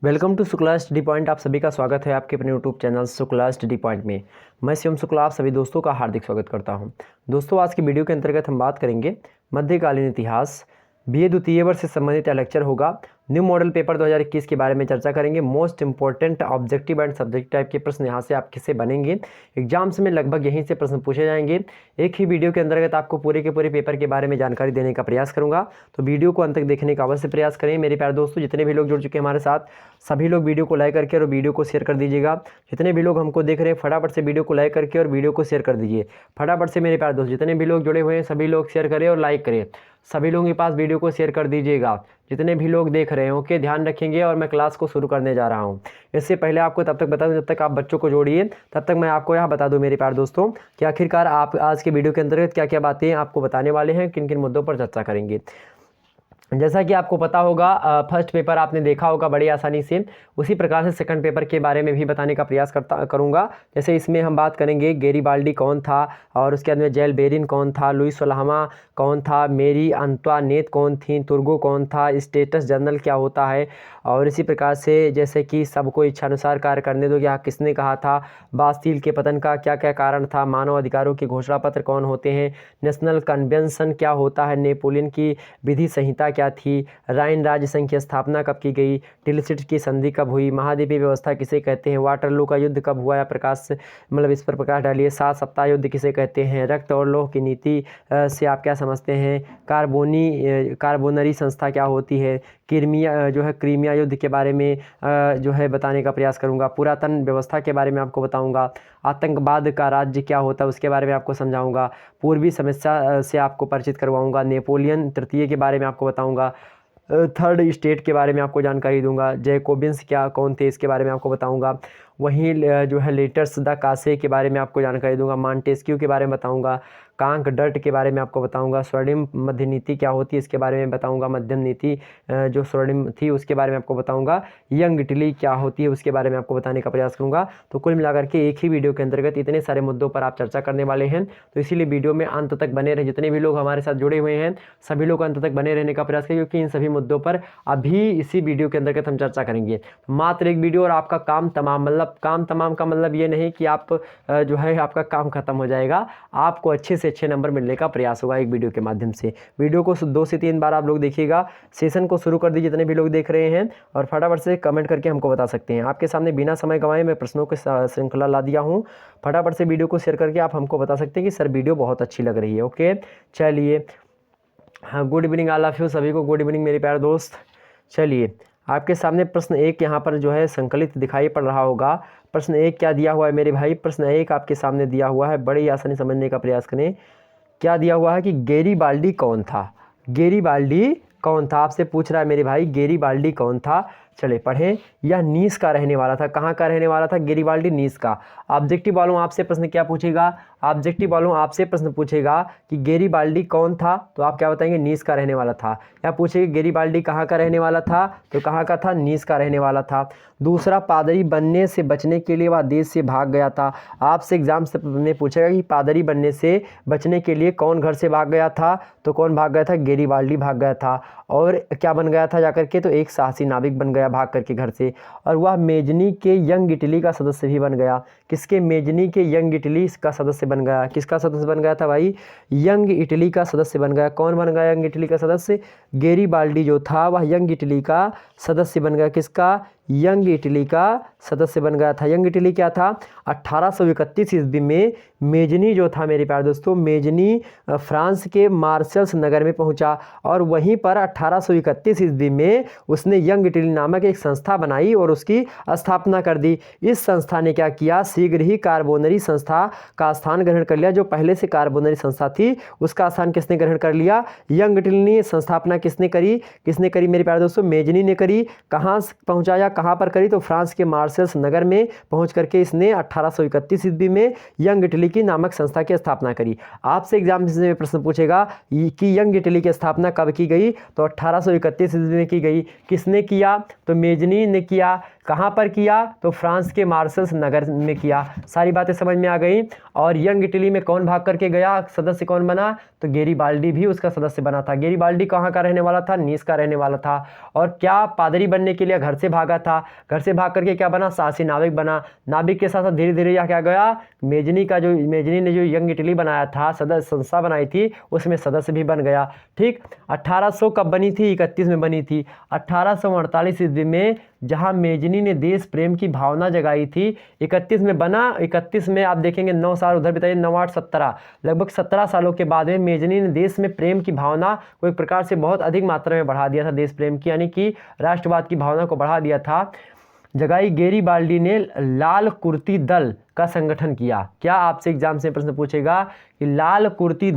Welcome to Shukla study point. आप सभी का स्वागत है आपके अपने YouTube channel Shukla study point में। मैं शिवम शुक्ला आप सभी दोस्तों का हार्दिक स्वागत करता हूं। दोस्तों, आज की वीडियो के अंतर्गत हम बात करेंगे मध्यकालीन इतिहास बीए द्वितीय वर्ष से संबंधित यह लेक्चर होगा। न्यू मॉडल पेपर 2021 के बारे में चर्चा करेंगे। Most important objective and subject type के प्रश्न यहाँ से आपके से बनेंगे। एग्जाम्स में लगभग यहीं से प्रश्न पूछे जाएंगे। एक ही वीडियो के अंतर्गत आपको पूरे के पूरे पेपर के बारे में जानकारी देने का प्रयास करूंगा, तो वीडियो को अंत तक देखने का अवश्य प्रयास करें। मेरे प्यारे दोस्तों, जितने भी लोग जुड़ चुके हैं हमारे साथ, सभी लोग वीडियो को लाइक करके और वीडियो को शेयर कर दीजिएगा। जितने भी लोग हमको देख रहे हैं, फटाफट से वीडियो को लाइक करके और वीडियो को शेयर कर दीजिए। फटाफट से मेरे प्यारे दोस्त, जितने भी लोग जुड़े हुए हैं सभी लोग शेयर करें और लाइक करें। सभी लोगों के पास वीडियो को शेयर कर दीजिएगा, जितने भी लोग देख रहे हैं। ओके, ध्यान रखेंगे। और मैं क्लास को शुरू करने जा रहा हूं। इससे पहले आपको तब तक बता दूं, जब तक आप बच्चों को जोड़िए तब तक मैं आपको यह बता दूं मेरे प्यारे दोस्तों कि आखिरकार आप आज के वीडियो के अंतर्गत क्या क्या बातें आपको बताने वाले हैं, किन किन मुद्दों पर चर्चा करेंगे। जैसा कि आपको पता होगा, फर्स्ट पेपर आपने देखा होगा बड़ी आसानी से, उसी प्रकार से सेकंड पेपर के बारे में भी बताने का प्रयास करूंगा। जैसे इसमें हम बात करेंगे गेरिबाल्डी कौन था, और उसके बाद में जेल बेरिन कौन था, लुइस सोलहमा कौन था, मेरी अंतवानेत कौन थी, तुर्गो कौन था, स्टेटस जनरल क्या होता है, और इसी प्रकार से जैसे कि सबको इच्छानुसार कार्य करने दो यह किसने कहा था, बास्तील के पतन का क्या क्या कारण था, मानव अधिकारों के घोषणा पत्र कौन होते हैं, नेशनल कन्वेंशन क्या होता है, नेपोलियन की विधि संहिता क्या थी, राइन राज्य संघ की स्थापना कब की गई, टिलसिट की संधि कब हुई, महाद्वीपीय व्यवस्था किसे कहते हैं, वाटरलू का युद्ध कब हुआ, या प्रकाश मतलब इस पर प्रकाश डालिए। 7 सप्ताह युद्ध किसे कहते हैं, रक्त और लौह की नीति से आप क्या समझते हैं, कार्बोनरी संस्था क्या होती है, क्रीमिया युद्ध के बारे में बताने का प्रयास करूंगा। पुरातन व्यवस्था के बारे में आपको बताऊंगा। आतंकवाद का राज्य क्या होता है उसके बारे में आपको समझाऊंगा। पूर्वी समस्या से आपको परिचित करवाऊंगा। नेपोलियन तृतीय के बारे में आपको बताऊंगा। थर्ड स्टेट के बारे में आपको जानकारी दूंगा। जैकोबिन्स क्या कौन थे इसके बारे में आपको बताऊंगा। वहीं लेटर्स द कासे के बारे में आपको जानकारी दूंगा। मॉन्टेस्क्यू के बारे में बताऊंगा। कांक डर्ट के बारे में आपको बताऊंगा। स्वर्णिम मध्य नीति क्या होती है इसके बारे में बताऊंगा। मध्यम नीति जो स्वर्णिम थी उसके बारे में आपको बताऊंगा। यंग इटली क्या होती है उसके बारे में आपको बताने का प्रयास करूंगा। तो कुल मिलाकर के एक ही वीडियो के अंतर्गत इतने सारे मुद्दों पर आप चर्चा करने वाले हैं, तो इसीलिए वीडियो में अंत तक बने रहे। जितने भी लोग हमारे साथ जुड़े हुए हैं सभी लोग अंत तक बने रहने का प्रयास करें, क्योंकि इन सभी मुद्दों पर अभी इसी वीडियो के अंतर्गत हम चर्चा करेंगे। मात्र एक वीडियो और आपका काम तमाम, मतलब काम तमाम का मतलब ये नहीं कि आप आपका काम खत्म हो जाएगा। आपको अच्छे से अच्छे नंबर मिलने का प्रयास होगा एक वीडियो के माध्यम से। वीडियो को 2 से 3 बार आप लोग देखिएगा। सेशन को शुरू कर दीजिए जितने भी लोग देख रहे हैं, और फटाफट से कमेंट करके हमको बता सकते हैं। आपके सामने बिना समय गंवाए मैं प्रश्नों की श्रृंखला ला दिया हूँ। फटाफट से वीडियो को शेयर करके आप हमको बता सकते हैं कि सर वीडियो बहुत अच्छी लग रही है। ओके, चलिए। हाँ, good evening all of you, सभी को गुड इवनिंग मेरे प्यारे दोस्त। चलिए, आपके सामने प्रश्न 1 यहाँ पर संकलित दिखाई पड़ रहा होगा। प्रश्न 1 क्या दिया हुआ है मेरे भाई? प्रश्न 1 आपके सामने दिया हुआ है, बड़ी आसानी समझने का प्रयास करें। क्या दिया हुआ है कि गेरिबाल्डी कौन था? गेरिबाल्डी कौन था आपसे पूछ रहा है मेरे भाई, गेरिबाल्डी कौन था? चले पढ़ें। यह नीस का रहने वाला था। कहाँ का रहने वाला था? गेरिबाल्डी नीस का। ऑब्जेक्टिव वालों आपसे प्रश्न क्या पूछेगा? ऑब्जेक्टिव वालों आपसे प्रश्न पूछेगा कि गेरिबाल्डी कौन था, तो आप क्या बताएंगे? नीस का रहने वाला था। या पूछेगा गेरिबाल्डी कहाँ का रहने वाला था, तो कहाँ का था? नीस का रहने वाला था। दूसरा, पादरी बनने से बचने के लिए वह देश से भाग गया था। आपसे एग्जाम में पूछेगा कि पादरी बनने से बचने के लिए कौन घर से भाग गया था, तो कौन भाग गया था? गेरिबाल्डी भाग गया था। और क्या बन गया था जाकर के? तो एक साहसी नाविक बन गया भाग करके घर से। और वह मेजनी के यंग इटली का सदस्य भी बन गया। किसके? मेजनी के यंग इटली का सदस्य बन गया। किसका सदस्य बन गया था भाई? यंग इटली का सदस्य बन गया। कौन बन गया यंग इटली का सदस्य? गेरिबाल्डी जो था वह यंग इटली का सदस्य बन गया। किसका? यंग इटली का सदस्य बन गया था। यंग इटली क्या था? 1831 ईस्वी में मेजनी जो था मेरे प्यारे दोस्तों, मेजनी फ्रांस के मार्शल्स नगर में पहुंचा, और वहीं पर 1831 ईस्वी में उसने यंग इटली नामक एक संस्था बनाई और उसकी स्थापना कर दी। इस संस्था ने क्या किया? शीघ्र ही कार्बोनरी संस्था का स्थान ग्रहण कर लिया। जो पहले से कार्बोनरी संस्था थी उसका स्थान किसने ग्रहण कर लिया? यंग इटली ने संस्थापना किसने करी? किसने करी मेरे प्यारे दोस्तों? मेजनी ने करी। कहाँ पहुंचाया, कहाँ पर करी? तो फ्रांस के मार्शल्स नगर में पहुंच करके इसने 1831 ईस्वी में यंग इटली की नामक संस्था की स्थापना करी। आपसे एग्जाम में प्रश्न पूछेगा कि यंग इटली की स्थापना कब की गई, तो 1831 ईस्वी में की गई। किसने किया? तो मेजनी ने किया। कहाँ पर किया? तो फ्रांस के मार्सल्स नगर में किया। सारी बातें समझ में आ गई। और यंग इटली में कौन भाग करके गया, सदस्य कौन बना? तो गेरिबाल्डी भी उसका सदस्य बना था। गेरिबाल्डी कहाँ का रहने वाला था? नीस का रहने वाला था। और क्या पादरी बनने के लिए घर से भागा था, घर से भाग करके क्या बना? साहसी नाविक बना। नाविक के साथ साथ धीरे धीरे यह क्या गया, मेजनी ने जो यंग इटली बनाया था, सदस्य संस्था बनाई थी, उसमें सदस्य भी बन गया। ठीक, 1800 कब बनी थी? 31 में बनी थी। 1848 ईस्वी में जहां मेजनी ने देश प्रेम की भावना जगाई थी, 31 में बना। 31 में आप देखेंगे 9 साल उधर बिताइए, 9 8 17, लगभग 17 सालों के बाद में मेजनी ने देश में प्रेम की भावना को एक प्रकार से बहुत अधिक मात्रा में बढ़ा दिया था। देश प्रेम की यानी कि राष्ट्रवाद की भावना को बढ़ा दिया था, जगाई। गेरिबाल्डी ने लाल कुर्ती दल का संगठन किया। क्या आपसे एग्जाम से प्रश्न पूछेगा कि लाल कुर्ती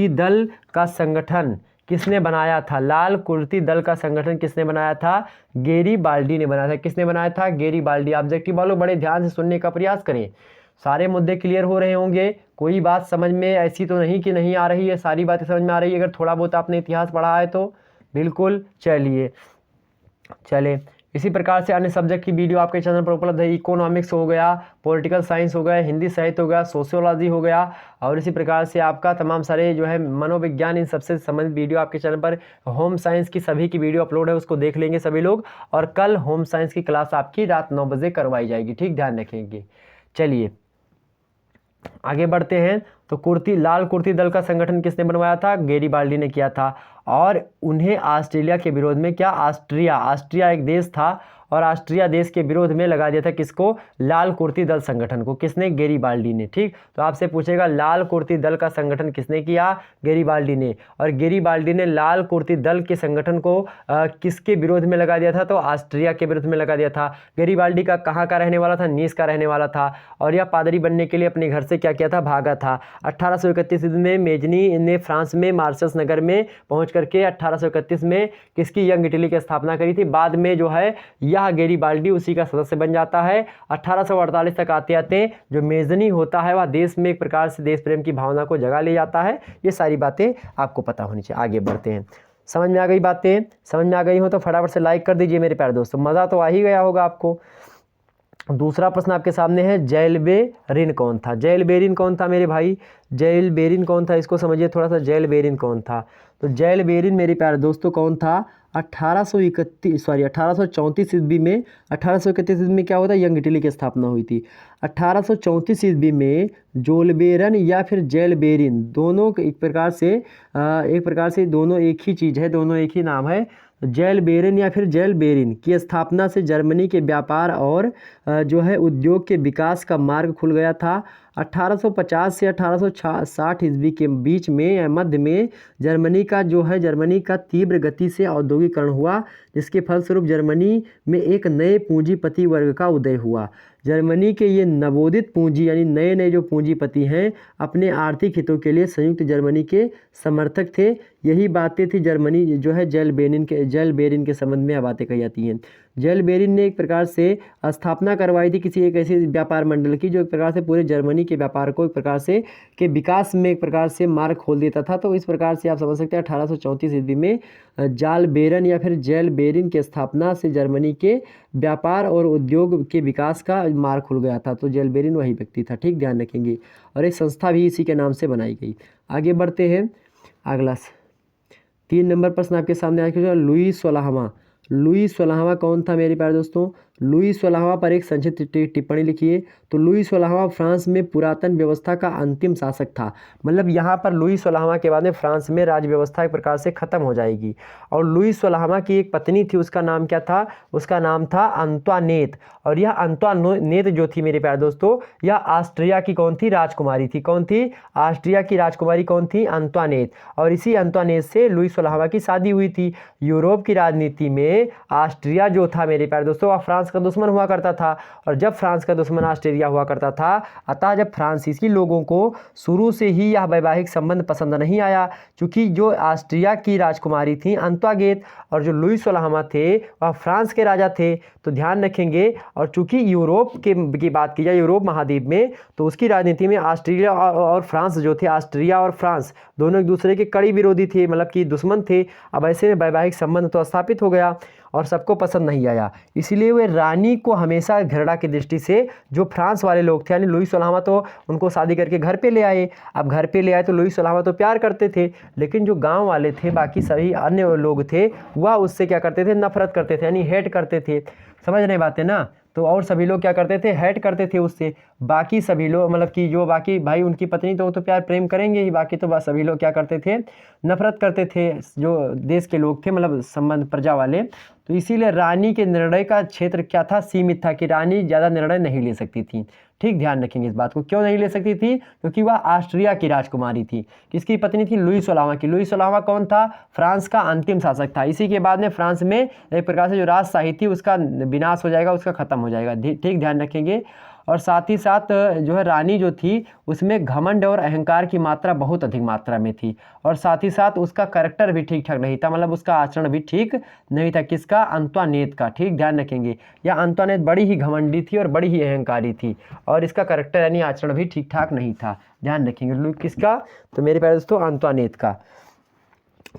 दल का संगठन किसने बनाया था? लाल कुर्ती दल का संगठन किसने बनाया था? गेरिबाल्डी ने बनाया था। किसने बनाया था? गेरिबाल्डी। ऑब्जेक्टिव वालों बड़े ध्यान से सुनने का प्रयास करें, सारे मुद्दे क्लियर हो रहे होंगे। कोई बात समझ में ऐसी तो नहीं कि नहीं आ रही है, सारी बातें समझ में आ रही है। अगर थोड़ा बहुत आपने इतिहास पढ़ा है तो बिल्कुल। चले इसी प्रकार से अन्य सब्जेक्ट की वीडियो आपके चैनल पर उपलब्ध है। इकोनॉमिक्स हो गया, पॉलिटिकल साइंस हो गया, हिंदी साहित्य हो गया, सोशियोलॉजी हो गया, और इसी प्रकार से आपका तमाम सारे जो है मनोविज्ञान, इन सबसे संबंधित वीडियो आपके चैनल पर, होम साइंस की सभी की वीडियो अपलोड है, उसको देख लेंगे सभी लोग। और कल होम साइंस की क्लास आपकी रात 9 बजे करवाई जाएगी। ठीक, ध्यान रखेंगे। चलिए आगे बढ़ते हैं। तो लाल कुर्ती दल का संगठन किसने बनवाया था? गेरिबाल्डी ने किया था। और उन्हें ऑस्ट्रेलिया के विरोध में, क्या? ऑस्ट्रिया एक देश था, और ऑस्ट्रिया देश के विरोध में लगा दिया था किसको? लाल कुर्ती दल संगठन को। किसने? गेरिबाल्डी ने। ठीक, तो आपसे पूछेगा लाल कुर्ती दल का संगठन किसने किया? गेरिबाल्डी ने। और गेरिबाल्डी ने लाल कुर्ती दल के संगठन को किसके विरोध में लगा दिया था? तो ऑस्ट्रिया के विरोध में लगा दिया था। गेरिबाल्डी का कहाँ का रहने वाला था? नीस का रहने वाला था। और यह पादरी बनने के लिए अपने घर से क्या किया था? भागा था। 1831 में मेजनी ने फ्रांस में मार्सल्स नगर में पहुंच करके 1831 में किसकी? यंग इटली की स्थापना करी थी। बाद में जो है यह गेरिबाल्डी उसी का सदस्य बन जाता है। 1848 तक आते आते जो मेजनी होता है वह देश में एक प्रकार से देश प्रेम की भावना को जगा ले जाता है। ये सारी बातें आपको पता होनी चाहिए। आगे बढ़ते हैं। समझ में आ गई बातें? समझ में आ गई हो तो फटाफट से लाइक कर दीजिए मेरे प्यारे दोस्तों, मज़ा तो आ ही गया होगा आपको। दूसरा प्रश्न आपके सामने है, जैलबेरिन कौन था? जैलबेरिन कौन था मेरे भाई? जैलबेरिन कौन था, इसको समझिए थोड़ा सा। जैलबेरिन कौन था? तो जैलबेरिन मेरे प्यारे दोस्तों कौन था? 1834 ईस्वी में, 1831 ईस्वी में क्या होता है? यंग इटली की स्थापना हुई थी। 1834 ईस्वी में जोलबेरन या फिर जैलबेरिन, दोनों एक प्रकार से दोनों एक ही चीज़ है, दोनों एक ही नाम है। जैलबेरिन या फिर जैलबेरिन की स्थापना से जर्मनी के व्यापार और जो है उद्योग के विकास का मार्ग खुल गया था। 1850 से 1860 ईस्वी के बीच में या मध्य में जर्मनी का तीव्र गति से औद्योगिकरण हुआ, जिसके फलस्वरूप जर्मनी में एक नए पूंजीपति वर्ग का उदय हुआ। जर्मनी के ये नवोदित पूंजी यानी नए नए जो पूंजीपति हैं, अपने आर्थिक हितों के लिए संयुक्त जर्मनी के समर्थक थे। यही बातें थी जर्मनी जो है जैलबेरिन के संबंध में यह बातें कही जाती हैं। जैलबेरिन ने एक प्रकार से स्थापना करवाई थी किसी एक ऐसे व्यापार मंडल की, जो एक प्रकार से पूरे जर्मनी के व्यापार को एक प्रकार से के विकास में एक प्रकार से मार्ग खोल देता था। तो इस प्रकार से आप समझ सकते हैं 1834 ईस्वी में जालबेरन या फिर जैलबेरिन की स्थापना से जर्मनी के व्यापार और उद्योग के विकास का मार्ग खुल गया था। तो जैलबेरिन वही व्यक्ति था। ठीक, ध्यान रखेंगे। और एक संस्था भी इसी के नाम से बनाई गई। आगे बढ़ते हैं। अगला 3 नंबर प्रश्न आपके सामने आया, लुई 16वां कौन था मेरे प्यारे दोस्तों? लुई 16वां पर एक संक्षिप्त टिप्पणी लिखिए। तो लुई 16वां फ्रांस में पुरातन व्यवस्था का अंतिम शासक था। मतलब यहाँ पर लुई 16वां के बाद में फ्रांस में राज्य व्यवस्था एक प्रकार से खत्म हो जाएगी। और लुई 16वां की एक पत्नी थी, उसका नाम क्या था? उसका नाम था अंतोनेट। और यह अंतोनेट जो थी मेरे प्यारे दोस्तों, यह ऑस्ट्रिया की कौन थी? राजकुमारी थी। कौन थी? ऑस्ट्रिया की राजकुमारी कौन थी? अंतोनेट। और इसी अंतोनेट से लुई 16वां की शादी हुई थी। यूरोप की राजनीति में ऑस्ट्रिया जो था मेरे प्यारे दोस्तों, वह फ्रांस का दुश्मन हुआ करता था। और जब फ्रांस का दुश्मन ऑस्ट्रिया हुआ करता था, अतः जब फ्रांसीसी लोगों को शुरू से ही यह वैवाहिक संबंध पसंद नहीं आया, क्योंकि जो ऑस्ट्रिया की राजकुमारी थी अंतोनेट और जो लुई 16वां थे वह फ्रांस के राजा थे। तो ध्यान रखेंगे। और चूंकि यूरोप की बात की जाए, यूरोप महाद्वीप में, तो उसकी राजनीति में ऑस्ट्रिया और फ्रांस जो थे, ऑस्ट्रिया और फ्रांस दोनों एक दूसरे के कड़ी विरोधी थे, मतलब कि दुश्मन थे। अब ऐसे में वैवाहिक संबंध तो स्थापित हो गया। और सबको पसंद नहीं आया। इसीलिए वे रानी को हमेशा घृणा की दृष्टि से जो फ्रांस वाले लोग थे, यानी लुई 16वां तो उनको शादी करके घर पे ले आए। अब घर पे ले आए तो लुई 16वां तो प्यार करते थे, लेकिन जो गाँव वाले थे, बाकी सभी अन्य लोग थे, वह उससे क्या करते थे, नफरत करते थे, यानी हेट करते थे। समझ रहे बातें ना। तो और सभी लोग क्या करते थे, हेट करते थे उससे। बाकी सभी लोग मतलब कि जो बाकी भाई उनकी पत्नी तो वो तो प्यार प्रेम करेंगे ही, बाकी तो बस सभी लोग क्या करते थे, नफरत करते थे, जो देश के लोग थे, मतलब संबंध प्रजा वाले। तो इसीलिए रानी के निर्णय का क्षेत्र क्या था, सीमित था, कि रानी ज़्यादा निर्णय नहीं ले सकती थी। ठीक, ध्यान रखेंगे इस बात को। क्यों नहीं ले सकती थी, क्योंकि वह ऑस्ट्रिया की राजकुमारी थी। किसकी पत्नी थी, लुई 16वां की। लुई 16वां कौन था, फ्रांस का अंतिम शासक था। इसी के बाद में फ्रांस में एक प्रकार से जो राजशाही थी उसका विनाश हो जाएगा, उसका खत्म हो जाएगा। ठीक, ध्यान रखेंगे। और साथ ही साथ जो है रानी जो थी उसमें घमंड और अहंकार की मात्रा बहुत अधिक मात्रा में थी, और साथ ही साथ उसका कैरेक्टर भी ठीक ठाक नहीं था, मतलब उसका आचरण भी ठीक नहीं था। किसका, अंतोनेट का। ठीक, ध्यान रखेंगे। यह अंतोनेट बड़ी ही घमंडी थी और बड़ी ही अहंकारी थी, और इसका कैरेक्टर यानी आचरण भी ठीक ठाक नहीं था। ध्यान रखेंगे। किसका, तो मेरे प्यारे दोस्तों अंतोनेट का।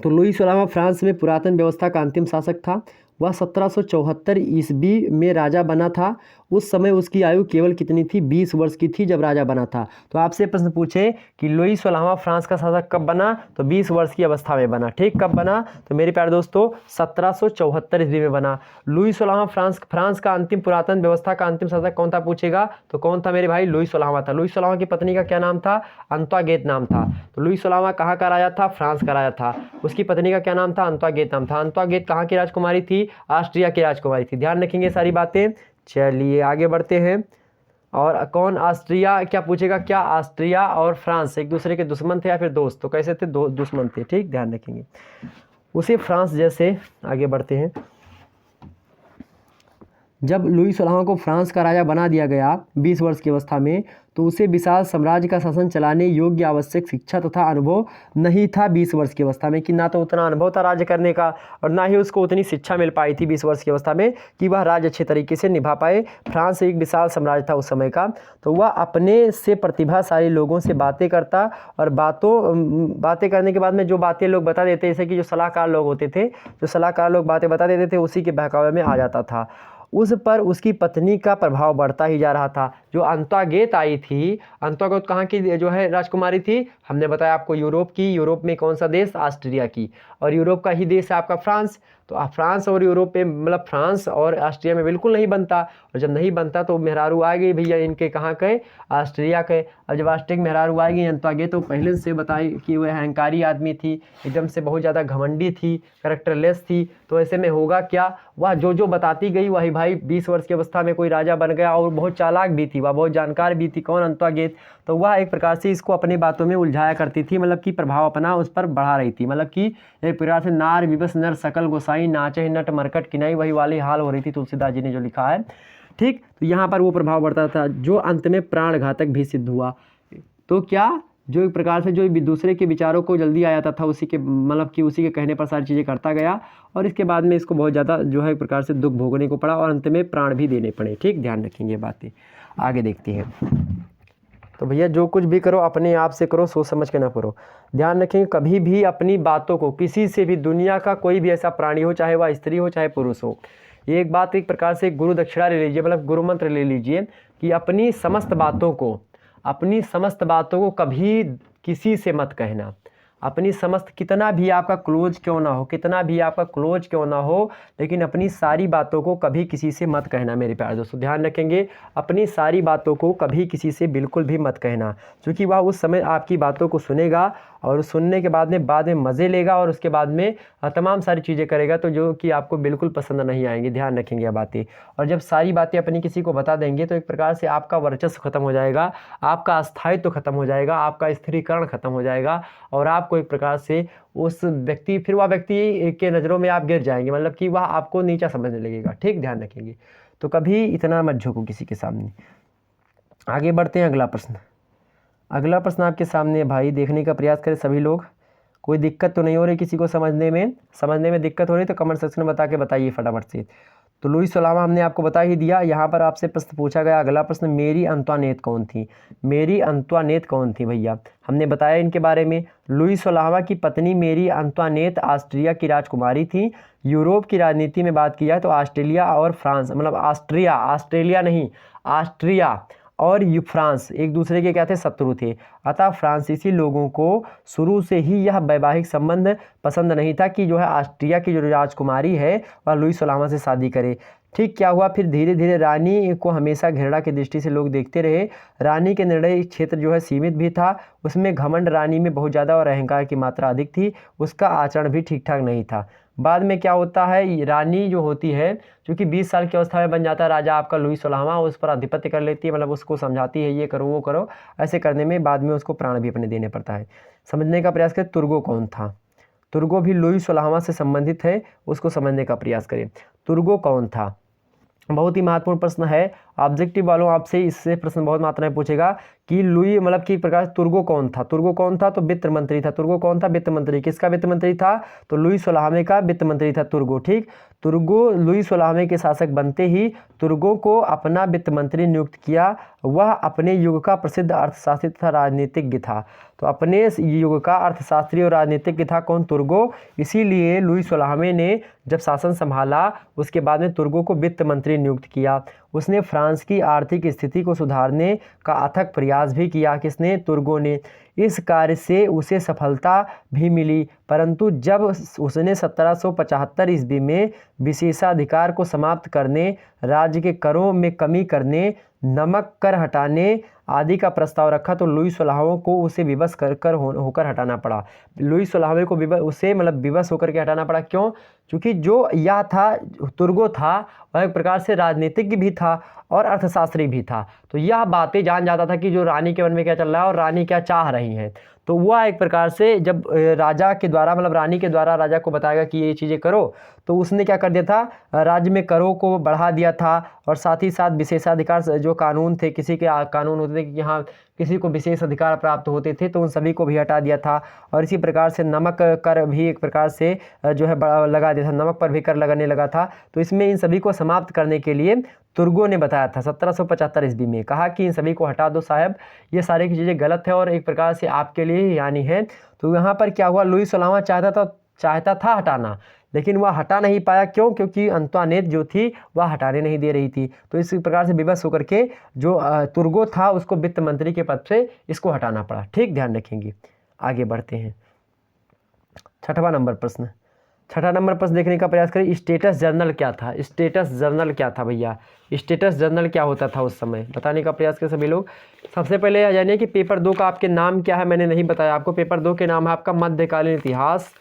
तो लुई 16वां फ्रांस में पुरातन व्यवस्था का अंतिम शासक था। वह 1774 ईस्वी में राजा बना था। उस समय उसकी आयु केवल कितनी थी, 20 वर्ष की थी जब राजा बना था। तो आपसे प्रश्न पूछे कि लुई 16वां फ्रांस का शासक कब बना, तो 20 वर्ष की अवस्था में बना। ठीक, कब बना, तो मेरे प्यारे दोस्तों 1774 ईस्वी में बना। लुई 16वां फ्रांस का अंतिम पुरातन व्यवस्था का अंतिम शासक कौन था पूछेगा, तो कौन था मेरे भाई, लुई 16वां था। लुई 16वां की पत्नी का क्या नाम था, अंतोनेट नाम था। तो लुई 16वां कहाँ का राजा था, फ्रांस का राजा था। उसकी पत्नी का क्या नाम था, अंतोनेट नाम था। अंतोनेट कहाँ की राजकुमारी थी, ऑस्ट्रिया की राजकुमारी थी। ध्यान रखेंगे सारी बातें। चलिए आगे बढ़ते हैं। और कौन, ऑस्ट्रिया, क्या पूछेगा, क्या ऑस्ट्रिया और फ्रांस एक दूसरे के दुश्मन थे या फिर दोस्त, तो कैसे थे, दुश्मन थे। ठीक, ध्यान रखेंगे। उसी फ्रांस जैसे आगे बढ़ते हैं। जब लुई 16वां को फ्रांस का राजा बना दिया गया 20 वर्ष की अवस्था में, तो उसे विशाल साम्राज्य का शासन चलाने योग्य आवश्यक शिक्षा तथा अनुभव नहीं था 20 वर्ष की अवस्था में, कि ना तो उतना अनुभव था राज्य करने का और ना ही उसको उतनी शिक्षा मिल पाई थी 20 वर्ष की अवस्था में कि वह राज्य अच्छे तरीके से निभा पाए। फ्रांस एक विशाल साम्राज्य था उस समय का। तो वह अपने से प्रतिभाशाली लोगों से बातें करता, और बातें करने के बाद में जो बातें लोग बता देते, जैसे कि जो सलाहकार लोग होते थे, जो सलाहकार लोग बातें बता देते थे, उसी के बहकावे में आ जाता था। उस पर उसकी पत्नी का प्रभाव बढ़ता ही जा रहा था। जो अंतोनेट आई थी, अंतोनेट कहाँ की जो है राजकुमारी थी, हमने बताया आपको यूरोप की। यूरोप में कौन सा देश, ऑस्ट्रिया की। और यूरोप का ही देश है आपका फ्रांस। तो फ्रांस और यूरोप में, मतलब फ्रांस और ऑस्ट्रिया में बिल्कुल नहीं बनता, और जब नहीं बनता तो मेहरारू आ गई भैया इनके, कहाँ के, ऑस्ट्रिया के। और जब ऑस्ट्रिया की मेहरारू आ गई अंतोनेट, तो पहले से बताई कि वह अहंकारी आदमी थी, एकदम से बहुत ज़्यादा घमंडी थी, कैरेक्टरलेस थी। तो ऐसे में होगा क्या, वह जो जो बताती गई वही भाई 20 वर्ष की अवस्था में कोई राजा बन गया, और बहुत चालाक भी थी, वह बहुत जानकार भी थी। कौन, अंतोनेट। तो वह एक प्रकार से इसको अपनी बातों में उलझाया करती थी, मतलब कि प्रभाव अपना उस पर बढ़ा रही थी। मतलब कि एक प्रकार से नार विवश नर सकल गोसाई नाचे नट मरकट किनाई, वही वाली हाल हो रही थी, तुलसीदास जी ने जो लिखा है। ठीक, तो यहाँ पर वो प्रभाव बढ़ता था, जो अंत में प्राण घातक भी सिद्ध हुआ। तो क्या, जो एक प्रकार से जो दूसरे के विचारों को जल्दी आ जाता था, उसी के मतलब कि उसी के कहने पर सारी चीज़ें करता गया, और इसके बाद में इसको बहुत ज़्यादा जो है एक प्रकार से दुख भोगने को पड़ा, और अंत में प्राण भी देने पड़े। ठीक, ध्यान रखेंगे बातें। आगे देखते हैं। तो भैया जो कुछ भी करो अपने आप से करो, सोच समझ के ना करो। ध्यान रखेंगे, कभी भी अपनी बातों को किसी से भी, दुनिया का कोई भी ऐसा प्राणी हो, चाहे वह स्त्री हो चाहे पुरुष हो, ये एक बात एक प्रकार से गुरु दक्षिणा ले लीजिए, मतलब गुरु मंत्र ले लीजिए, कि अपनी समस्त बातों को कभी किसी से मत कहना। अपनी समस्त, कितना भी आपका क्लोज क्यों ना हो, लेकिन अपनी सारी बातों को कभी किसी से मत कहना मेरे प्यारे दोस्तों। ध्यान रखेंगे, अपनी सारी बातों को कभी किसी से बिल्कुल भी मत कहना, क्योंकि वह उस समय आपकी बातों को सुनेगा, और सुनने के बाद में मज़े लेगा, और उसके बाद में तमाम सारी चीज़ें करेगा, तो जो कि आपको बिल्कुल पसंद नहीं आएंगी। ध्यान रखेंगे ये बातें। और जब सारी बातें अपनी किसी को बता देंगे, तो एक प्रकार से आपका वर्चस्व खत्म हो जाएगा, आपका स्थायित्व खत्म हो जाएगा, आपका स्थिरीकरण खत्म हो जाएगा, और आपको एक प्रकार से उस व्यक्ति, फिर वह व्यक्ति के नज़रों में आप गिर जाएंगे, मतलब कि वह आपको नीचा समझने लगेगा। ठीक, ध्यान रखेंगे। तो कभी इतना मत झुको किसी के सामने। आगे बढ़ते हैं। अगला प्रश्न आपके सामने है भाई, देखने का प्रयास करें सभी लोग। कोई दिक्कत तो नहीं हो रही किसी को समझने में दिक्कत हो रही तो कमेंट सेक्शन में बता के बताइए फटाफट से। तो लुई सोलामा हमने आपको बता ही दिया। यहाँ पर आपसे प्रश्न पूछा गया, अगला प्रश्न, मेरी अंतोनेत कौन थी? मेरी अंतोनेत कौन थी भैया? हमने बताया इनके बारे में। लुई सोलामा की पत्नी मेरी अंतोनेत ऑस्ट्रिया की राजकुमारी थी। यूरोप की राजनीति में बात की जाए तो ऑस्ट्रेलिया और फ्रांस, मतलब ऑस्ट्रेलिया नहीं, ऑस्ट्रिया और फ्रांस एक दूसरे के क्या थे? शत्रु थे। अतः फ्रांसीसी लोगों को शुरू से ही यह वैवाहिक संबंध पसंद नहीं था कि जो है ऑस्ट्रिया की जो राजकुमारी है वह लुई सोलामा से शादी करे। ठीक क्या हुआ फिर? धीरे धीरे रानी को हमेशा घृणा की दृष्टि से लोग देखते रहे। रानी के निर्णय क्षेत्र जो है सीमित भी था, उसमें घमंड रानी में बहुत ज़्यादा और अहंकार की मात्रा अधिक थी, उसका आचरण भी ठीक ठाक नहीं था। बाद में क्या होता है, रानी जो होती है क्योंकि 20 साल की अवस्था में बन जाता है राजा आपका लुई सोलामा, उस पर आधिपत्य कर लेती है, मतलब उसको समझाती है ये करो वो करो। ऐसे करने में बाद में उसको प्राण भी अपने देने पड़ता है। समझने का प्रयास करें, तुर्गो कौन था? तुर्गो भी लुई सोलामा से संबंधित है, उसको समझने का प्रयास करें। तुर्गो कौन था? बहुत ही महत्वपूर्ण प्रश्न है। ऑब्जेक्टिव वालों आपसे इससे प्रश्न बहुत मात्रा में पूछेगा कि लुई मतलब कि प्रकार तुर्गो कौन था? तुर्गो कौन था? तो वित्त मंत्री था। तुर्गो कौन था? वित्त मंत्री। किसका वित्त मंत्री था? तो लुई सोलामे का वित्त मंत्री था तुर्गो। ठीक, तुर्गो लुई सोलामे के शासक बनते ही तुर्गो को अपना वित्त मंत्री नियुक्त किया। वह अपने युग का प्रसिद्ध अर्थशास्त्री तथा राजनीतिज्ञ था। तो अपने युग का अर्थशास्त्री और राजनीतिज्ञ था कौन? तुर्गो। इसीलिए लुई सोलामे ने जब शासन संभाला उसके बाद में तुर्गो को वित्त मंत्री नियुक्त किया। उसने फ्रांस की आर्थिक स्थिति को सुधारने का अथक प्रयास भी किया। किसने? तुर्गो ने। इस कार्य से उसे सफलता भी मिली, परंतु जब उसने 1775 ईस्वी में विशेषाधिकार को समाप्त करने, राज्य के करों में कमी करने, नमक कर हटाने आदि का प्रस्ताव रखा तो लुई सोलामे को उसे विवश होकर हटाना पड़ा। लुई सोलामे को उसे मतलब विवश होकर के हटाना पड़ा। क्यों? क्योंकि जो यह था तुर्गो था वह एक प्रकार से राजनीतिज्ञ भी था और अर्थशास्त्री भी था। तो यह बातें जान जाता था कि जो रानी के मन में क्या चल रहा है और रानी क्या चाह रही हैं। तो वह एक प्रकार से जब राजा के द्वारा मतलब रानी के द्वारा राजा को बताएगा कि ये चीज़ें करो, तो उसने क्या कर दिया था, राज्य में करों को बढ़ा दिया था और साथ ही साथ विशेषाधिकार जो कानून थे, किसी के कानून होते थे कि यहाँ किसी को विशेष अधिकार प्राप्त होते थे, तो उन सभी को भी हटा दिया था। और इसी प्रकार से नमक कर भी एक प्रकार से जो है लगा दिया था, नमक पर भी कर लगाने लगा था। तो इसमें इन सभी को समाप्त करने के लिए तुर्गो ने बताया था 1775 ईस्वी में, कहा कि इन सभी को हटा दो साहब, ये सारी की चीज़ें गलत है और एक प्रकार से आपके लिए ही हानि है। तो यहाँ पर क्या हुआ, लुई सोलामा चाहता था हटाना, लेकिन वह हटा नहीं पाया। क्यों? क्योंकि अंतोनेत जो थी वह हटाने नहीं दे रही थी। तो इस प्रकार से विवश होकर के जो तुर्गो था उसको वित्त मंत्री के पद से इसको हटाना पड़ा। ठीक, ध्यान रखेंगे। आगे बढ़ते हैं। छठवां नंबर प्रश्न, छठा नंबर प्रश्न देखने का प्रयास करें। स्टेटस जर्नल क्या था? स्टेटस जर्नल क्या था भैया? स्टेटस जर्नल क्या होता था उस समय, बताने का प्रयास करें सभी लोग। सबसे पहले यह जानिए कि पेपर 2 का आपके नाम क्या है, मैंने नहीं बताया आपको। पेपर 2 के नाम है आपका मध्यकालीन इतिहास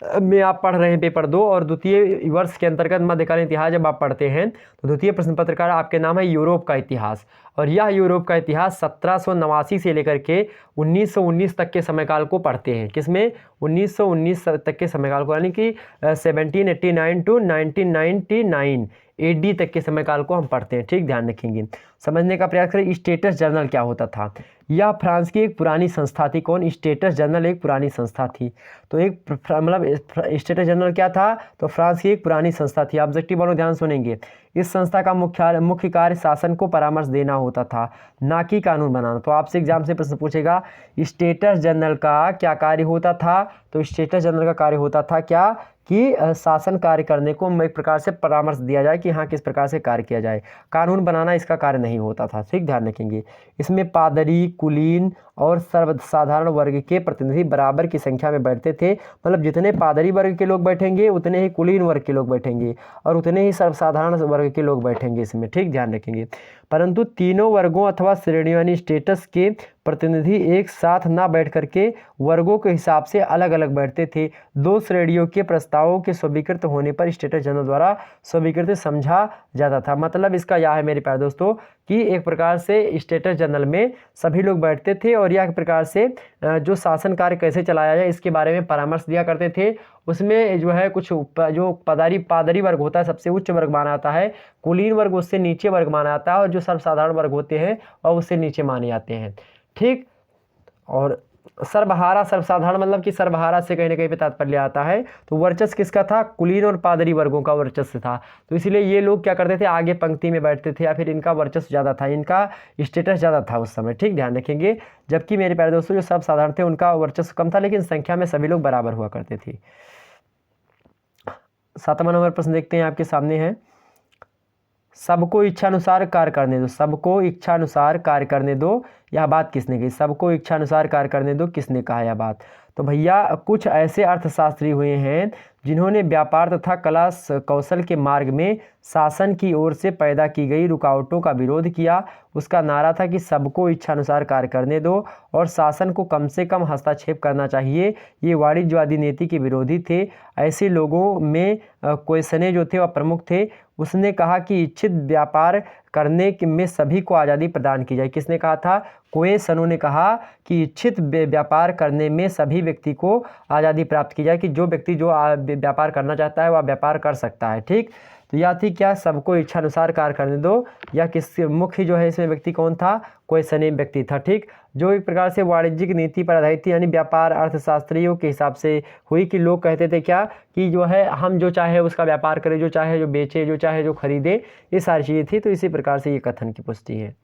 में आप पढ़ रहे हैं पेपर 2, और द्वितीय वर्ष के अंतर्गत मध्यकालीन इतिहास जब आप पढ़ते हैं तो द्वितीय प्रश्न पत्र का आपके नाम है यूरोप का इतिहास। और यह यूरोप का इतिहास 1789 से लेकर के 1919 तक के समयकाल को पढ़ते हैं। किसमें? 1919 तक के समयकाल को, यानी कि 1789 टू 1999 AD तक के समयकाल को हम पढ़ते हैं। ठीक, ध्यान रखेंगे, समझने का प्रयास करें। स्टेटस जर्नल क्या होता था? यह फ्रांस की एक पुरानी संस्था थी। कौन? स्टेटस जर्नल एक पुरानी संस्था थी। तो एक मतलब स्टेटस जर्नल क्या था? तो फ्रांस की एक पुरानी संस्था थी। ऑब्जेक्टिव वालों ध्यान सुनेंगे। इस संस्था का मुख्य कार्य शासन को परामर्श देना होता था, ना कि कानून बनाना। तो आपसे एग्जाम से प्रश्न पूछेगा स्टेटस जर्नल का क्या कार्य होता था? तो स्टेटस जर्नल का कार्य होता था क्या कि शासन कार्य करने को एक प्रकार से परामर्श दिया जाए कि हाँ किस प्रकार से कार्य किया जाए, कानून बनाना इसका कार्य नहीं होता था। ठीक, ध्यान रखेंगे। इसमें पादरी, कुलीन और सर्वसाधारण वर्ग के प्रतिनिधि बराबर की संख्या में बैठते थे। मतलब जितने पादरी वर्ग के लोग बैठेंगे उतने ही कुलीन वर्ग के लोग बैठेंगे और उतने ही सर्वसाधारण वर्ग के लोग बैठेंगे इसमें। ठीक, ध्यान रखेंगे। परंतु तीनों वर्गों अथवा श्रेणियों यानी स्टेटस के प्रतिनिधि एक साथ ना बैठ करके वर्गों के हिसाब से अलग अलग बैठते थे। 2 श्रेणियों के प्रस्तावों के स्वीकृत होने पर स्टेटस जर्नल द्वारा स्वीकृत समझा जाता था। मतलब इसका यह है मेरे प्यारे दोस्तों कि एक प्रकार से स्टेटस जर्नल में सभी लोग बैठते थे और यह एक प्रकार से जो शासन कार्य कैसे चलाया जाए इसके बारे में परामर्श दिया करते थे। उसमें जो है कुछ जो पादरी वर्ग होता है सबसे उच्च वर्ग माना जाता है, कुलीन वर्ग उससे नीचे वर्ग माना जाता है और जो सर्वसाधारण वर्ग होते हैं और उससे नीचे माने जाते हैं। ठीक, और सर्वहारा सर्वसाधारण मतलब कि सर्वहारा से कहीं ना कहीं पे तात्पर्य आता है। तो वर्चस्व किसका था? कुलीन और पादरी वर्गों का वर्चस्व था। तो इसलिए ये लोग क्या करते थे, आगे पंक्ति में बैठते थे या फिर इनका वर्चस्व ज़्यादा था, इनका स्टेटस ज़्यादा था उस समय। ठीक, ध्यान रखेंगे। जबकि मेरे प्यारे दोस्तों जो सर्वसाधारण थे उनका वर्चस्व कम था, लेकिन संख्या में सभी लोग बराबर हुआ करते थे। 7वां नंबर प्रश्न देखते हैं, आपके सामने है, सबको इच्छानुसार कार्य करने दो। सबको इच्छानुसार कार्य करने दो, यह बात किसने कही? सबको इच्छानुसार कार्य करने दो, किसने कहा यह बात? तो भैया कुछ ऐसे अर्थशास्त्री हुए हैं जिन्होंने व्यापार तथा कला कौशल के मार्ग में शासन की ओर से पैदा की गई रुकावटों का विरोध किया। उसका नारा था कि सबको इच्छानुसार कार्य करने दो और शासन को कम से कम हस्तक्षेप करना चाहिए। ये वाणिज्यवादी नीति के विरोधी थे। ऐसे लोगों में क्वेश्चने जो थे वह प्रमुख थे। उसने कहा कि इच्छित व्यापार करने में सभी को आज़ादी प्रदान की जाए। किसने कहा था? क्वेश्चनों ने कहा कि इच्छित व्यापार करने में सभी व्यक्ति को आज़ादी प्राप्त की जाए, कि जो व्यक्ति जो व्यापार करना चाहता है वह व्यापार कर सकता है। ठीक, तो यह थी क्या? सबको इच्छानुसार कार्य करने दो। या किस मुख्य जो है इसमें व्यक्ति कौन था? क्वेश्चने व्यक्ति था। ठीक, जो एक प्रकार से वाणिज्यिक नीति पर आधारित थी, यानी व्यापार अर्थशास्त्रियों के हिसाब से हुई, कि लोग कहते थे क्या कि जो है हम जो चाहे उसका व्यापार करें, जो चाहे जो बेचे, जो चाहे जो खरीदे, ये सारी चीज़ें थी। तो इसी प्रकार से ये कथन की पुष्टि है।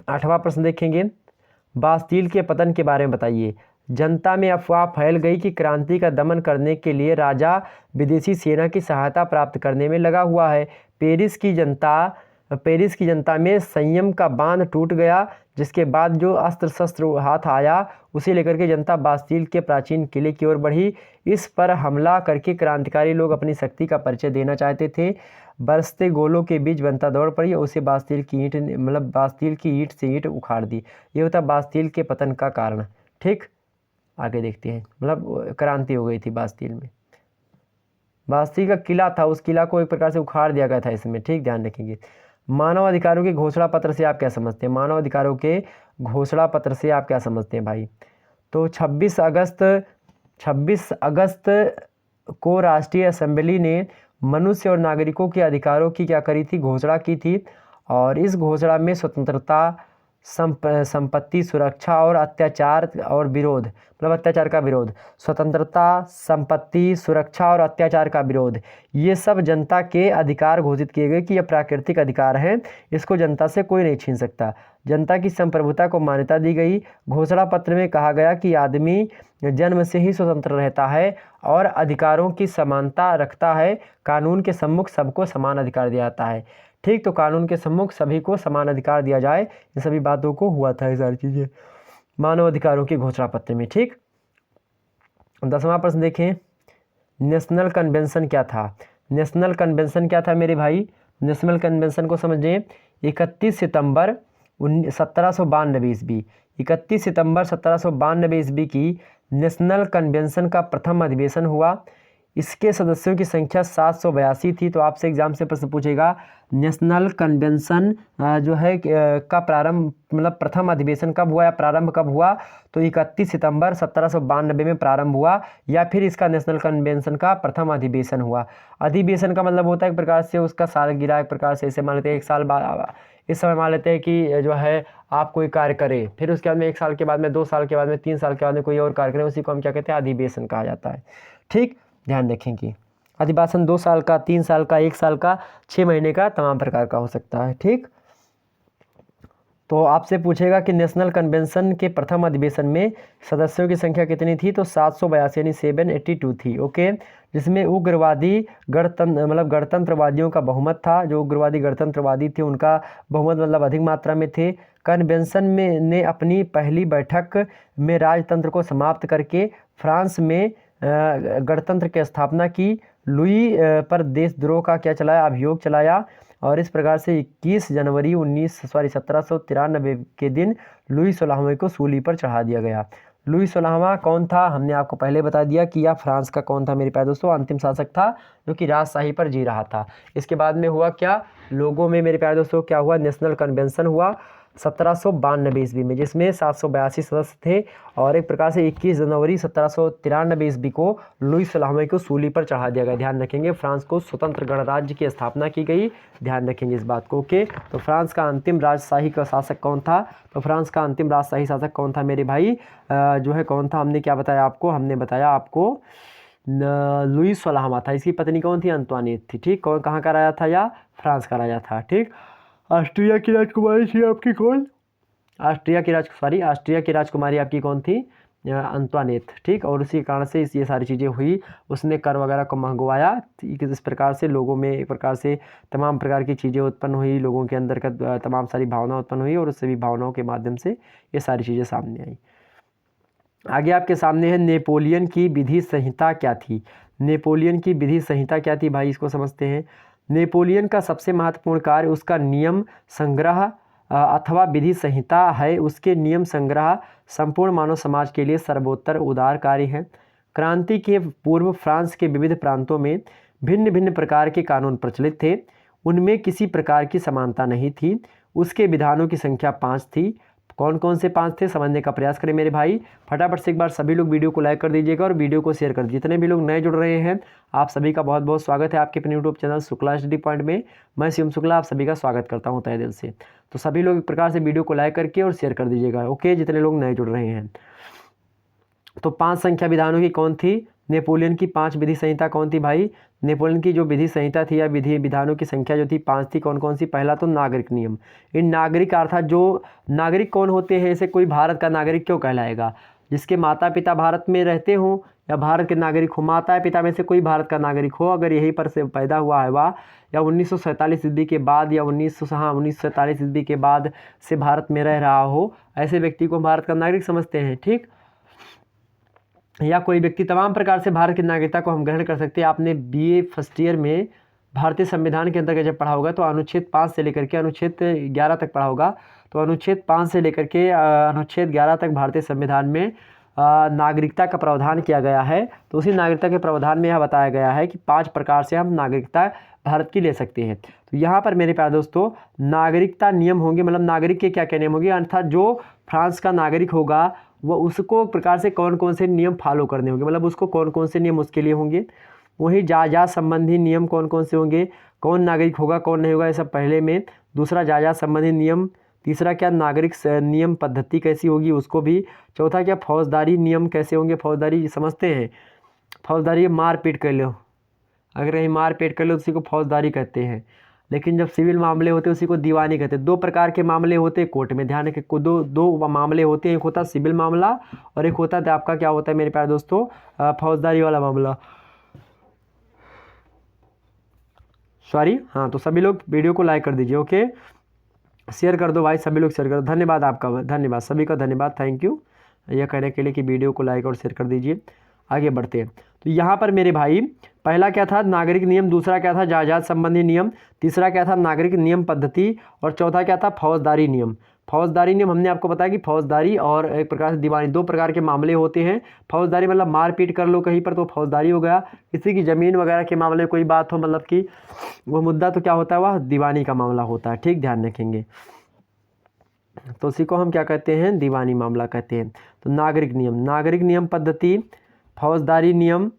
8वां प्रश्न देखेंगे, बास्तील के पतन के बारे में बताइए। जनता में अफवाह फैल गई कि क्रांति का दमन करने के लिए राजा विदेशी सेना की सहायता प्राप्त करने में लगा हुआ है। पेरिस की जनता में संयम का बांध टूट गया, जिसके बाद जो अस्त्र शस्त्र हाथ आया उसे लेकर के जनता बास्तील के प्राचीन किले की ओर बढ़ी। इस पर हमला करके क्रांतिकारी लोग अपनी शक्ति का परिचय देना चाहते थे। बरसते गोलों के बीच जनता दौड़ पड़ी और उसे बास्तील की ईंट से ईंट उखाड़ दी। ये होता बास्तील के पतन का कारण। ठीक, आगे देखते हैं। मतलब क्रांति हो गई थी बास्तील में। बास्तील का किला था, उस किला को एक प्रकार से उखाड़ दिया गया था इसमें। ठीक, ध्यान रखेंगे। मानव अधिकारों के घोषणा पत्र से आप क्या समझते हैं? मानव अधिकारों के घोषणा पत्र से आप क्या समझते हैं भाई? तो 26 अगस्त को राष्ट्रीय असेंबली ने मनुष्य और नागरिकों के अधिकारों की क्या करी थी? घोषणा की थी। और इस घोषणा में स्वतंत्रता, संपत्ति सुरक्षा और अत्याचार और विरोध, मतलब अत्याचार का विरोध, स्वतंत्रता, संपत्ति सुरक्षा और अत्याचार का विरोध, ये सब जनता के अधिकार घोषित किए गए कि ये प्राकृतिक अधिकार हैं, इसको जनता से कोई नहीं छीन सकता। जनता की संप्रभुता को मान्यता दी गई। घोषणा पत्र में कहा गया कि आदमी जन्म से ही स्वतंत्र रहता है और अधिकारों की समानता रखता है। कानून के सम्मुख सबको समान अधिकार दिया जाता है। ठीक, तो कानून के सम्मुख सभी को समान अधिकार दिया जाए, इन सभी बातों को हुआ था ये सारी चीज़ें मानव अधिकारों के घोषणा पत्र में। ठीक, 10वां प्रश्न देखें, नेशनल कन्वेंशन क्या था? नेशनल कन्वेंशन क्या था मेरे भाई? नेशनल कन्वेंशन को समझें। 31 सितंबर 1792 ईस्वी, 31 सितंबर 1792 ईस्वी की नेशनल कन्वेंशन का प्रथम अधिवेशन हुआ। इसके सदस्यों की संख्या 782 थी। तो आपसे एग्जाम से प्रश्न पूछेगा, नेशनल कन्वेंशन जो है का प्रारंभ, मतलब प्रथम अधिवेशन कब हुआ या प्रारंभ कब हुआ? तो 31 सितंबर 1792 में प्रारंभ हुआ, या फिर इसका नेशनल कन्वेंशन का प्रथम अधिवेशन हुआ। अधिवेशन का मतलब होता है एक प्रकार से उसका सालगिरह, एक प्रकार से ऐसे मान लेते हैं एक साल बाद, इस समय मान लेते हैं कि जो है आप कोई कार्य करें, फिर उसके बाद में 1 साल के बाद में, 2 साल के बाद में, 3 साल के बाद में कोई और कार्य करें, उसी को हम क्या कहते हैं? अधिवेशन कहा जाता है। ठीक, ध्यान रखेंगे। अधिवेशन 2 साल का, 3 साल का, 1 साल का, 6 महीने का, तमाम प्रकार का हो सकता है। ठीक, तो आपसे पूछेगा कि नेशनल कन्वेंशन के प्रथम अधिवेशन में सदस्यों की संख्या कितनी थी? तो 782 यानी 782 थी। ओके, जिसमें उग्रवादी गणतंत्रवादियों का बहुमत था। जो उग्रवादी गणतंत्रवादी थे उनका बहुमत मतलब अधिक मात्रा में थे। कन्वेंशन में ने अपनी पहली बैठक में राजतंत्र को समाप्त करके फ्रांस में गणतंत्र की स्थापना की। लुई पर देशद्रोह का क्या चलाया? अभियोग चलाया। और इस प्रकार से 21 जनवरी 1793 के दिन लुई 16वें को सूली पर चढ़ा दिया गया। लुई 16वां कौन था? हमने आपको पहले बता दिया कि यह फ्रांस का कौन था मेरे प्यारे दोस्तों? अंतिम शासक था जो कि राजशाही पर जी रहा था। इसके बाद में हुआ क्या? लोगों में मेरे प्यारे दोस्तों क्या हुआ? नेशनल कन्वेंशन हुआ। 1792 ईस्वी में, जिसमें 782 सदस्य थे। और एक प्रकार से 21 जनवरी 1793 ईस्वी को लुई सलाहमे को सूली पर चढ़ा दिया गया। ध्यान रखेंगे, फ्रांस को स्वतंत्र गणराज्य की स्थापना की गई। ध्यान रखेंगे इस बात को। ओके, तो फ्रांस का अंतिम राजशाही का शासक कौन था? तो फ्रांस का अंतिम राजशाही शासक कौन था मेरे भाई? जो है कौन था? हमने क्या बताया आपको? हमने बताया आपको लुई सलाहमा था। इसकी पत्नी कौन थी? अंतवानेट थी। ठीक, कौन कहाँ का राजा था? या फ्रांस का राजा था। ठीक, ऑस्ट्रिया की राजकुमारी थी आपकी कौन? ऑस्ट्रिया की राजकुमारी आपकी कौन थी? अंतवानेट। ठीक, और उसी कारण से ये सारी चीज़ें हुई। उसने कर वगैरह को मंगवाया। इस प्रकार से लोगों में एक प्रकार से तमाम प्रकार की चीज़ें उत्पन्न हुई, लोगों के अंदर का तमाम सारी भावना उत्पन्न हुई, और उस सभी भावनाओं के माध्यम से ये सारी चीज़ें सामने आई। आगे आपके सामने है नेपोलियन की विधि संहिता क्या थी? नेपोलियन की विधि संहिता क्या थी भाई? इसको समझते हैं। नेपोलियन का सबसे महत्वपूर्ण कार्य उसका नियम संग्रह अथवा विधि संहिता है। उसके नियम संग्रह संपूर्ण मानव समाज के लिए सर्वोत्तर उदार कार्य है। क्रांति के पूर्व फ्रांस के विविध प्रांतों में भिन्न भिन्न प्रकार के कानून प्रचलित थे। उनमें किसी प्रकार की समानता नहीं थी। उसके विधानों की संख्या 5 थी। कौन कौन से 5 थे समझने का प्रयास करें मेरे भाई। फटाफट से एक बार सभी लोग वीडियो को लाइक कर दीजिएगा और वीडियो को शेयर कर दीजिए। जितने भी लोग नए जुड़ रहे हैं, आप सभी का बहुत बहुत स्वागत है आपके अपने YouTube channel Shukla study point में। मैं शिवम शुक्ला आप सभी का स्वागत करता हूं तहे दिल से। तो सभी लोग एक प्रकार से वीडियो को लाइक करके और शेयर कर दीजिएगा। ओके, जितने लोग नए जुड़ रहे हैं। तो 5 संख्या विधानों की कौन थी? नेपोलियन की 5 विधि संहिता कौन थी भाई? नेपोलियन की जो विधि संहिता थी या विधि विधानों की संख्या जो थी 5 थी। कौन कौन सी? पहला तो नागरिक नियम। इन नागरिक अर्थात जो नागरिक कौन होते हैं? ऐसे कोई भारत का नागरिक क्यों कहलाएगा? जिसके माता पिता भारत में रहते हों या भारत के नागरिक हो। माता पिता में से कोई भारत का नागरिक हो, अगर यहीं पर से पैदा हुआ है वह, या 1947 ईस्वी के बाद या 1947 ईस्वी के बाद से भारत में रह रहा हो, ऐसे व्यक्ति को भारत का नागरिक समझते हैं। ठीक, या कोई व्यक्ति, तमाम प्रकार से भारत की नागरिकता को हम ग्रहण कर सकते हैं। आपने बीए फर्स्ट ईयर में भारतीय संविधान के अंतर्गत जब पढ़ा होगा तो अनुच्छेद 5 से लेकर के अनुच्छेद 11 तक पढ़ा होगा। तो अनुच्छेद 5 से लेकर के अनुच्छेद 11 तक भारतीय संविधान में नागरिकता का प्रावधान किया गया है। तो उसी नागरिकता के प्रावधान में यह बताया गया है कि 5 प्रकार से हम नागरिकता भारत की ले सकते हैं। तो यहाँ पर मेरे प्यारे दोस्तों नागरिकता नियम होंगे, मतलब नागरिक के क्या क्या नियम होंगे, अर्थात जो फ्रांस का नागरिक होगा वो उसको प्रकार से कौन कौन से नियम फॉलो करने होंगे, मतलब उसको कौन कौन से नियम उसके लिए होंगे। वही जायदाद संबंधी नियम कौन कौन से होंगे, कौन नागरिक होगा कौन नहीं होगा, ये सब पहले में। दूसरा जायदाद संबंधी नियम। तीसरा क्या नागरिक नियम पद्धति कैसी होगी उसको भी। चौथा क्या फौजदारी नियम कैसे होंगे। फौजदारी समझते हैं, फौजदारी मार पीट कर लो, अगर कहीं मार पीट कर लो उसी को फौजदारी कहते हैं। लेकिन जब सिविल मामले होते हैं उसी को दीवानी कहते हैं। 2 प्रकार के मामले होते हैं कोर्ट में, ध्यान रखें। दो मामले होते हैं, एक होता है सिविल मामला और एक होता है आपका क्या होता है मेरे प्यारे दोस्तों फौजदारी वाला मामला। सॉरी, हाँ, तो सभी लोग वीडियो को लाइक कर दीजिए। ओके, शेयर कर दो भाई, सभी लोग शेयर कर दो। धन्यवाद आपका, धन्यवाद सभी का, धन्यवाद, थैंक यू यह कहने के लिए कि वीडियो को लाइक और शेयर कर दीजिए। आगे बढ़ते हैं। तो यहाँ पर मेरे भाई पहला क्या था? नागरिक नियम। दूसरा क्या था? जायदाद संबंधी नियम। तीसरा क्या था? नागरिक नियम पद्धति। और चौथा क्या था? फौजदारी नियम। फौजदारी नियम हमने आपको बताया कि फौजदारी और एक प्रकार से दीवानी, 2 प्रकार के मामले होते हैं। फौजदारी मतलब मारपीट कर लो कहीं पर तो फौजदारी हो गया। किसी की ज़मीन वगैरह के मामले में कोई बात हो, मतलब कि वो मुद्दा, तो क्या होता है? वह दीवानी का मामला होता है। ठीक, ध्यान रखेंगे। तो उसी को हम क्या कहते हैं? दीवानी मामला कहते हैं। तो नागरिक नियम, नागरिक नियम पद्धति, फौजदारी नियम,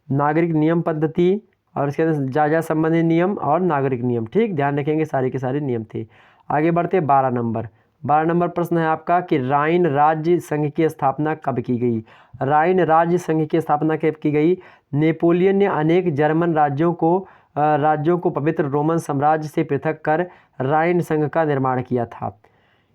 नागरिक नियम पद्धति, और इसके अंदर जायदाद संबंधी नियम और नागरिक नियम। ठीक, ध्यान रखेंगे, सारे के सारे नियम थे। आगे बढ़ते 12 नंबर। 12 नंबर प्रश्न है आपका कि राइन राज्य संघ की स्थापना कब की गई? राइन राज्य संघ की स्थापना कब की गई? नेपोलियन ने अनेक जर्मन राज्यों को पवित्र रोमन साम्राज्य से पृथक कर राइन संघ का निर्माण किया था।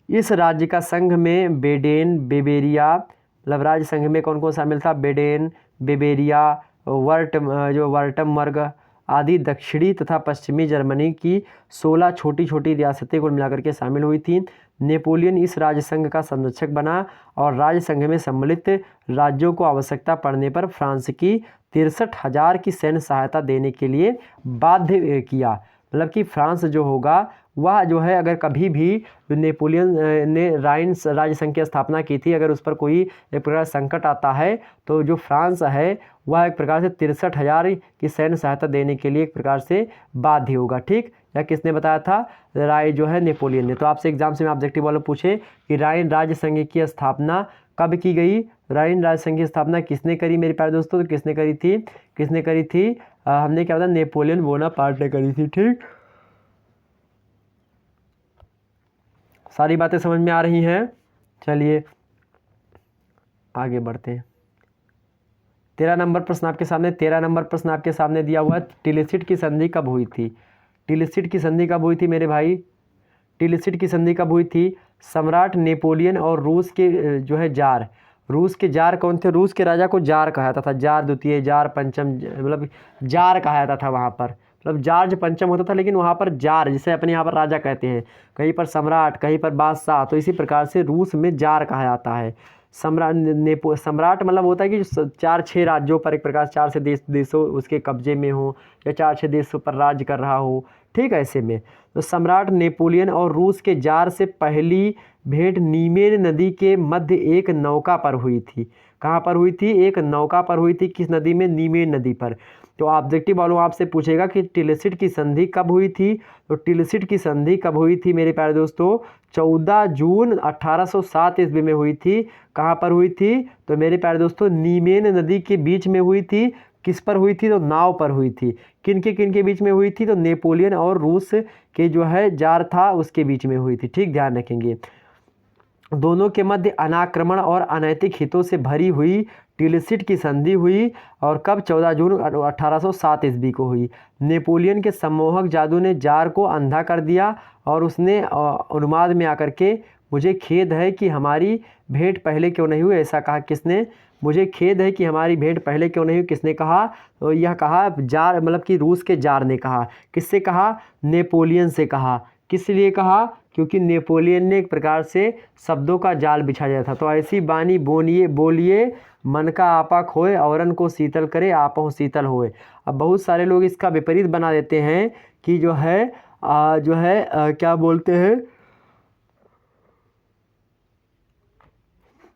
इस राज्य का संघ में बेडेन, बेबेरिया, मतलब राज्य संघ में कौन कौन शामिल था? बेडेन, बेबेरिया, वर्टमबर्ग आदि दक्षिणी तथा पश्चिमी जर्मनी की 16 छोटी छोटी रियासतें कुल मिलाकर के शामिल हुई थीं। नेपोलियन इस राज्य संघ का संरक्षक बना और राज्य संघ में सम्मिलित राज्यों को आवश्यकता पड़ने पर फ्रांस की 63,000 की सैन्य सहायता देने के लिए बाध्य किया। मतलब कि फ्रांस जो होगा वह जो है, अगर कभी भी नेपोलियन ने राइन राज्य संघ की स्थापना की थी, अगर उस पर कोई एक प्रकार संकट आता है तो जो फ्रांस है वह एक प्रकार से 63,000 की सैन्य सहायता देने के लिए एक प्रकार से बाध्य होगा। ठीक, या किसने बताया था? राय जो है नेपोलियन ने। तो आपसे एग्जाम से में ऑब्जेक्टिव वालों पूछे कि राइन राज्य संघ की स्थापना कब की गई? राइन राज्य संघ की स्थापना किसने करी मेरे प्यारे दोस्तों? तो किसने करी थी? हमने क्या बताया? नेपोलियन बोनापार्ट ने करी थी। ठीक, सारी बातें समझ में आ रही हैं? चलिए आगे बढ़ते हैं। 13 नंबर प्रश्न आपके सामने दिया हुआ है। टिलिसिट की संधि कब हुई थी? टिलिसिट की संधि कब हुई थी मेरे भाई? टिलिसिट की संधि कब हुई थी? सम्राट नेपोलियन और रूस के जो है जार, रूस के जार कौन थे? रूस के राजा को जार कहा जाता था। जार द्वितीय, जार पंचम, मतलब जार कहा जाता था वहाँ पर। मतलब जार्ज पंचम होता था, लेकिन वहाँ पर जार, जिसे अपने यहाँ पर राजा कहते हैं, कहीं पर सम्राट, कहीं पर बादशाह। तो इसी प्रकार से रूस में जार कहा जाता है। सम्राट मतलब होता है कि 4-6 राज्यों पर एक प्रकार 4 से देशों उसके कब्जे में हो, या 4-6 देशों पर राज्य कर रहा हो। ठीक, ऐसे में तो सम्राट नेपोलियन और रूस के जार से पहली भेंट नीमेन नदी के मध्य एक नौका पर हुई थी। कहाँ पर हुई थी? एक नौका पर हुई थी। किस नदी में? नीमेन नदी पर। तो ऑब्जेक्टिव वालों आपसे पूछेगा कि टिलिसिट की संधि कब हुई थी? तो टिलिसिट की संधि कब हुई थी मेरे प्यारे दोस्तों? 14 जून 1807 ईस्वी में हुई थी। कहाँ पर हुई थी? तो मेरे प्यारे दोस्तों नीमेन नदी के बीच में हुई थी। किस पर हुई थी? तो नाव पर हुई थी। किन के बीच में हुई थी? तो नेपोलियन और रूस के जो है जार था उसके बीच में हुई थी। ठीक, ध्यान रखेंगे। दोनों के मध्य अनाक्रमण और अनैतिक हितों से भरी हुई टिलिसिट की संधि हुई। और कब? 14 जून 1807 ईस्वी को हुई। नेपोलियन के सम्मोहक जादू ने जार को अंधा कर दिया और उसने उन्माद में आकर के मुझे खेद है कि हमारी भेंट पहले क्यों नहीं हुई, ऐसा कहा। किसने? मुझे खेद है कि हमारी भेंट पहले क्यों नहीं हुई। किसने कहा? तो यह कहा जार, मतलब कि रूस के जार ने कहा। किससे कहा? नेपोलियन से कहा। किस लिए कहा? क्योंकि नेपोलियन ने एक प्रकार से शब्दों का जाल बिछा दिया था। तो ऐसी बानी बोलिए मन का आपा खोए, औरन को शीतल करे आपो शीतल होए। अब बहुत सारे लोग इसका विपरीत बना देते हैं कि जो है क्या बोलते हैं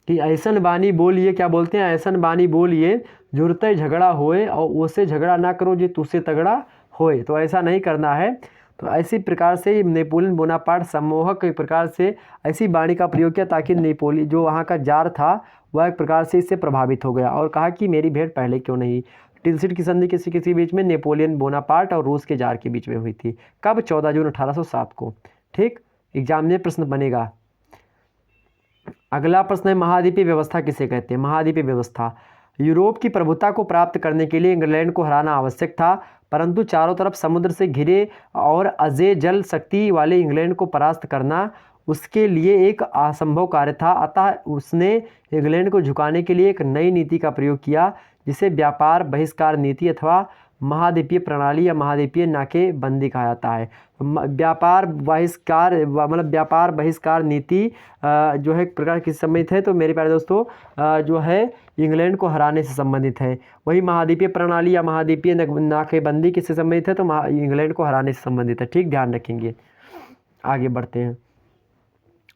कि ऐसन बानी बोलिए, क्या बोलते हैं? ऐसन बानी बोलिए जुड़ते झगड़ा होए, और उससे झगड़ा ना करो जो तुझसे तगड़ा होए। तो ऐसा नहीं करना है। तो ऐसी प्रकार से नेपोलियन बोनापार्ट सम्मोहक एक प्रकार से ऐसी वाणी का प्रयोग किया ताकि नेपोलियन जो वहाँ का जार था वह एक प्रकार से इससे प्रभावित हो गया और कहा कि मेरी भेंट पहले क्यों नहीं। टिलिसिट की संधि किसी बीच में? नेपोलियन बोनापार्ट और रूस के जार के बीच में हुई थी। कब? 14 जून 1807 को। ठीक, एग्जाम में प्रश्न बनेगा। अगला प्रश्न है महाद्वीपीय व्यवस्था किसे कहते हैं? महाद्वीपीय व्यवस्था यूरोप की प्रभुता को प्राप्त करने के लिए इंग्लैंड को हराना आवश्यक था, परंतु चारों तरफ समुद्र से घिरे और अजेय जल शक्ति वाले इंग्लैंड को परास्त करना उसके लिए एक असंभव कार्य था। अतः उसने इंग्लैंड को झुकाने के लिए एक नई नीति का प्रयोग किया, जिसे व्यापार बहिष्कार नीति अथवा महाद्वीपीय प्रणाली या महाद्वीपीय नाकेबंदी कहा जाता है। व्यापार बहिष्कार नीति जो है एक प्रकार किस संबंधित है? तो मेरे प्यारे दोस्तों जो है इंग्लैंड को हराने से संबंधित है। वही महाद्वीपीय प्रणाली या महाद्वीपीय नाकेबंदी किससे संबंधित है? तो इंग्लैंड को हराने से संबंधित है। ठीक, ध्यान रखेंगे। आगे बढ़ते हैं।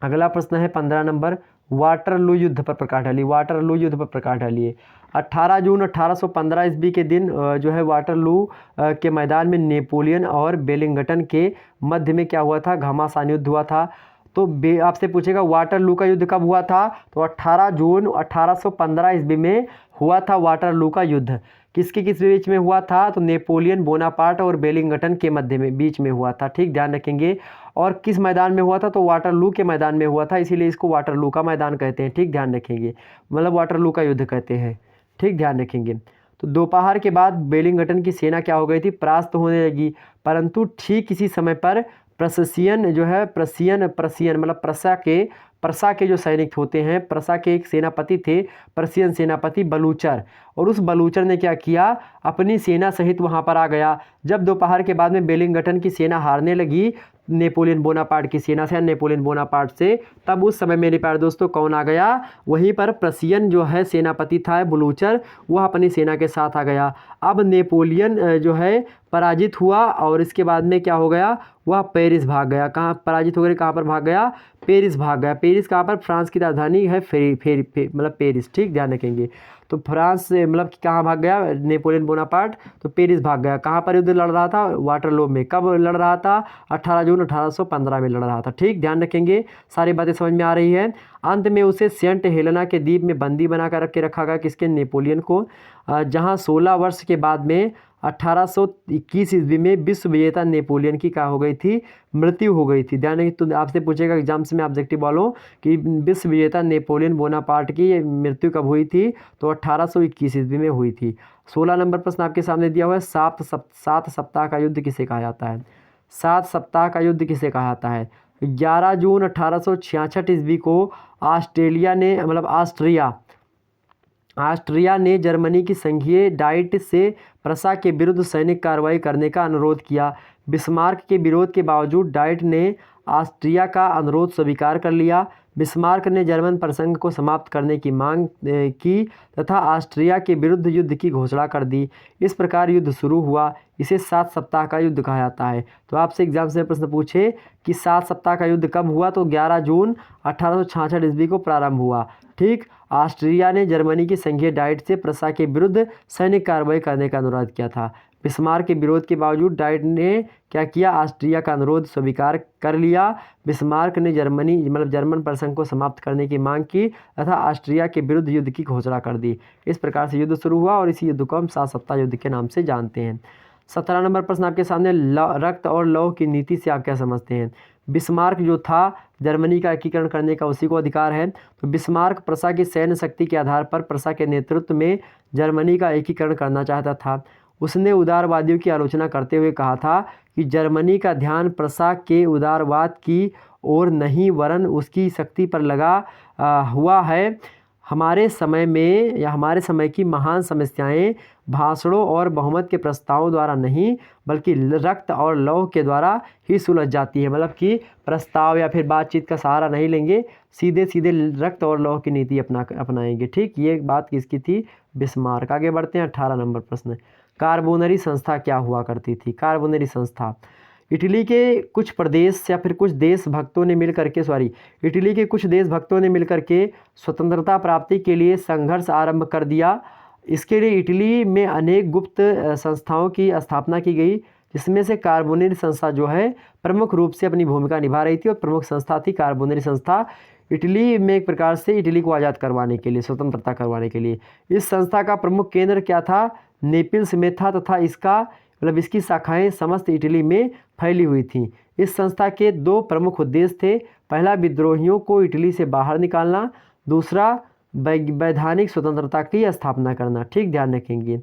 अगला प्रश्न है 15 नंबर, वाटरलू युद्ध पर प्रकाश डालिए। वाटरलू युद्ध पर प्रकाश डालिए। 18 जून 1815 ईस्वी के दिन जो है वाटरलू के मैदान में नेपोलियन और वेलिंगटन के मध्य में क्या हुआ था? घमासान युद्ध हुआ था। तो आपसे पूछेगा वाटरलू का युद्ध कब हुआ था? तो 18 जून 1815 ईस्वी में हुआ था वाटरलू का युद्ध। किसके बीच में हुआ था? तो नेपोलियन बोनापार्ट और वेलिंगटन के मध्य में बीच में हुआ था। ठीक, ध्यान रखेंगे। और किस मैदान में हुआ था? तो वाटरलू के मैदान में हुआ था, इसीलिए इसको वाटरलू का मैदान कहते हैं। ठीक, ध्यान रखेंगे, मतलब वाटरलू का युद्ध कहते हैं। ठीक, ध्यान रखेंगे। तो दोपहर के बाद वेलिंगटन की सेना क्या हो गई थी? परास्त होने लगी। परंतु ठीक इसी समय पर प्रशियन जो है प्रशियन मतलब प्रसा के जो सैनिक होते हैं, प्रसा के एक सेनापति थे प्रशियन सेनापति बलूचर, और उस बलूचर ने क्या किया? अपनी सेना सहित वहां पर आ गया। जब दोपहर के बाद में वेलिंगटन की सेना हारने लगी नेपोलियन बोनापार्ट की सेना से, नेपोलियन बोनापार्ट से, तब उस समय मेरे प्यारे दोस्तों कौन आ गया? वहीं पर प्रशियन जो है सेनापति था बलूचर, वह अपनी सेना के साथ आ गया। अब नेपोलियन जो है पराजित हुआ और इसके बाद में क्या हो गया, वह पेरिस भाग गया। कहाँ पराजित होकर कहाँ पर भाग गया, पेरिस भाग गया। पेरिस कहाँ पर, फ्रांस की राजधानी है मतलब पेरिस, ठीक, ध्यान रखेंगे। तो फ्रांस से मतलब कहाँ भाग गया नेपोलियन बोनापार्ट, तो पेरिस भाग गया। कहाँ पर युद्ध लड़ रहा था, वाटरलू में। कब लड़ रहा था, 18 जून 1815 में लड़ रहा था, ठीक, ध्यान रखेंगे। सारी बातें समझ में आ रही है। अंत में उसे सेंट हेलेना के द्वीप में बंदी बना कर रखा गया, किसके, नेपोलियन को, जहाँ 16 वर्ष के बाद में 1821 ईस्वी में विश्व विजेता नेपोलियन की क्या हो गई थी, मृत्यु हो गई थी। ध्यान रखिए, तो आपसे पूछेगा एग्जाम्स में ऑब्जेक्टिव वालों कि विश्व विजेता नेपोलियन बोनापार्ट की मृत्यु कब हुई थी, तो 1821 ईस्वी में हुई थी। 16 नंबर प्रश्न आपके सामने दिया हुआ है, सात सप्ताह का युद्ध किसे कहा जाता है। 7 सप्ताह का युद्ध किसे कहा जाता है। 11 जून 1866 ईस्वी को ऑस्ट्रिया ने जर्मनी की संघीय डाइट से प्रसा के विरुद्ध सैनिक कार्रवाई करने का अनुरोध किया। बिस्मार्क के विरोध के बावजूद डाइट ने ऑस्ट्रिया का अनुरोध स्वीकार कर लिया। बिस्मार्क ने जर्मन प्रसंग को समाप्त करने की मांग की तथा ऑस्ट्रिया के विरुद्ध युद्ध की घोषणा कर दी। इस प्रकार युद्ध शुरू हुआ। इसे 7 सप्ताह का युद्ध कहा जाता है। तो आपसे एग्जाम से प्रश्न पूछे कि 7 सप्ताह का युद्ध कब हुआ, तो 11 जून 1866 ईस्वी को प्रारंभ हुआ, ठीक। ऑस्ट्रिया ने जर्मनी की संघीय डाइट से प्रसा के विरुद्ध सैनिक कार्रवाई करने का अनुरोध किया था। बिस्मार्क के विरोध के बावजूद डाइट ने क्या किया, ऑस्ट्रिया का अनुरोध स्वीकार कर लिया। बिस्मार्क ने जर्मन प्रसंग को समाप्त करने की मांग की तथा ऑस्ट्रिया के विरुद्ध युद्ध की घोषणा कर दी। इस प्रकार से युद्ध शुरू हुआ और इसी युद्ध को हम 7 सप्ताह युद्ध के नाम से जानते हैं। 17 नंबर प्रश्न आपके सामने, रक्त और लौह की नीति से आप क्या समझते हैं। बिस्मार्क जो था, जर्मनी का एकीकरण करने का उसी को अधिकार है। तो बिस्मार्क प्रसा की सैन्य शक्ति के आधार पर प्रसा के नेतृत्व में जर्मनी का एकीकरण करना चाहता था। उसने उदारवादियों की आलोचना करते हुए कहा था कि जर्मनी का ध्यान प्रसा के उदारवाद की ओर नहीं वरन उसकी शक्ति पर लगा हुआ है। हमारे समय की महान समस्याएं भाषणों और बहुमत के प्रस्तावों द्वारा नहीं बल्कि रक्त और लौह के द्वारा ही सुलझ जाती है। मतलब कि प्रस्ताव या फिर बातचीत का सहारा नहीं लेंगे, सीधे सीधे रक्त और लौह की नीति अपनाएंगे, ठीक। ये बात किसकी थी, बिस्मार्क। आगे बढ़ते हैं। 18 नंबर प्रश्न, कार्बोनरी संस्था क्या हुआ करती थी। कार्बोनरी संस्था इटली के कुछ प्रदेश या फिर कुछ देशभक्तों ने मिलकर के इटली के कुछ देशभक्तों ने मिलकर के स्वतंत्रता प्राप्ति के लिए संघर्ष आरंभ कर दिया। इसके लिए इटली में अनेक गुप्त संस्थाओं की स्थापना की गई, जिसमें से कार्बोनरी संस्था जो है प्रमुख रूप से अपनी भूमिका निभा रही थी और प्रमुख संस्था थी कार्बोनरी संस्था। इटली में एक प्रकार से इटली को आज़ाद करवाने के लिए, स्वतंत्रता करवाने के लिए। इस संस्था का प्रमुख केंद्र क्या था, नेपिल्स में था तथा इसकी शाखाएं समस्त इटली में फैली हुई थीं। इस संस्था के 2 प्रमुख उद्देश्य थे। पहला, विद्रोहियों को इटली से बाहर निकालना, दूसरा वैधानिक स्वतंत्रता की स्थापना करना, ठीक, ध्यान रखेंगे।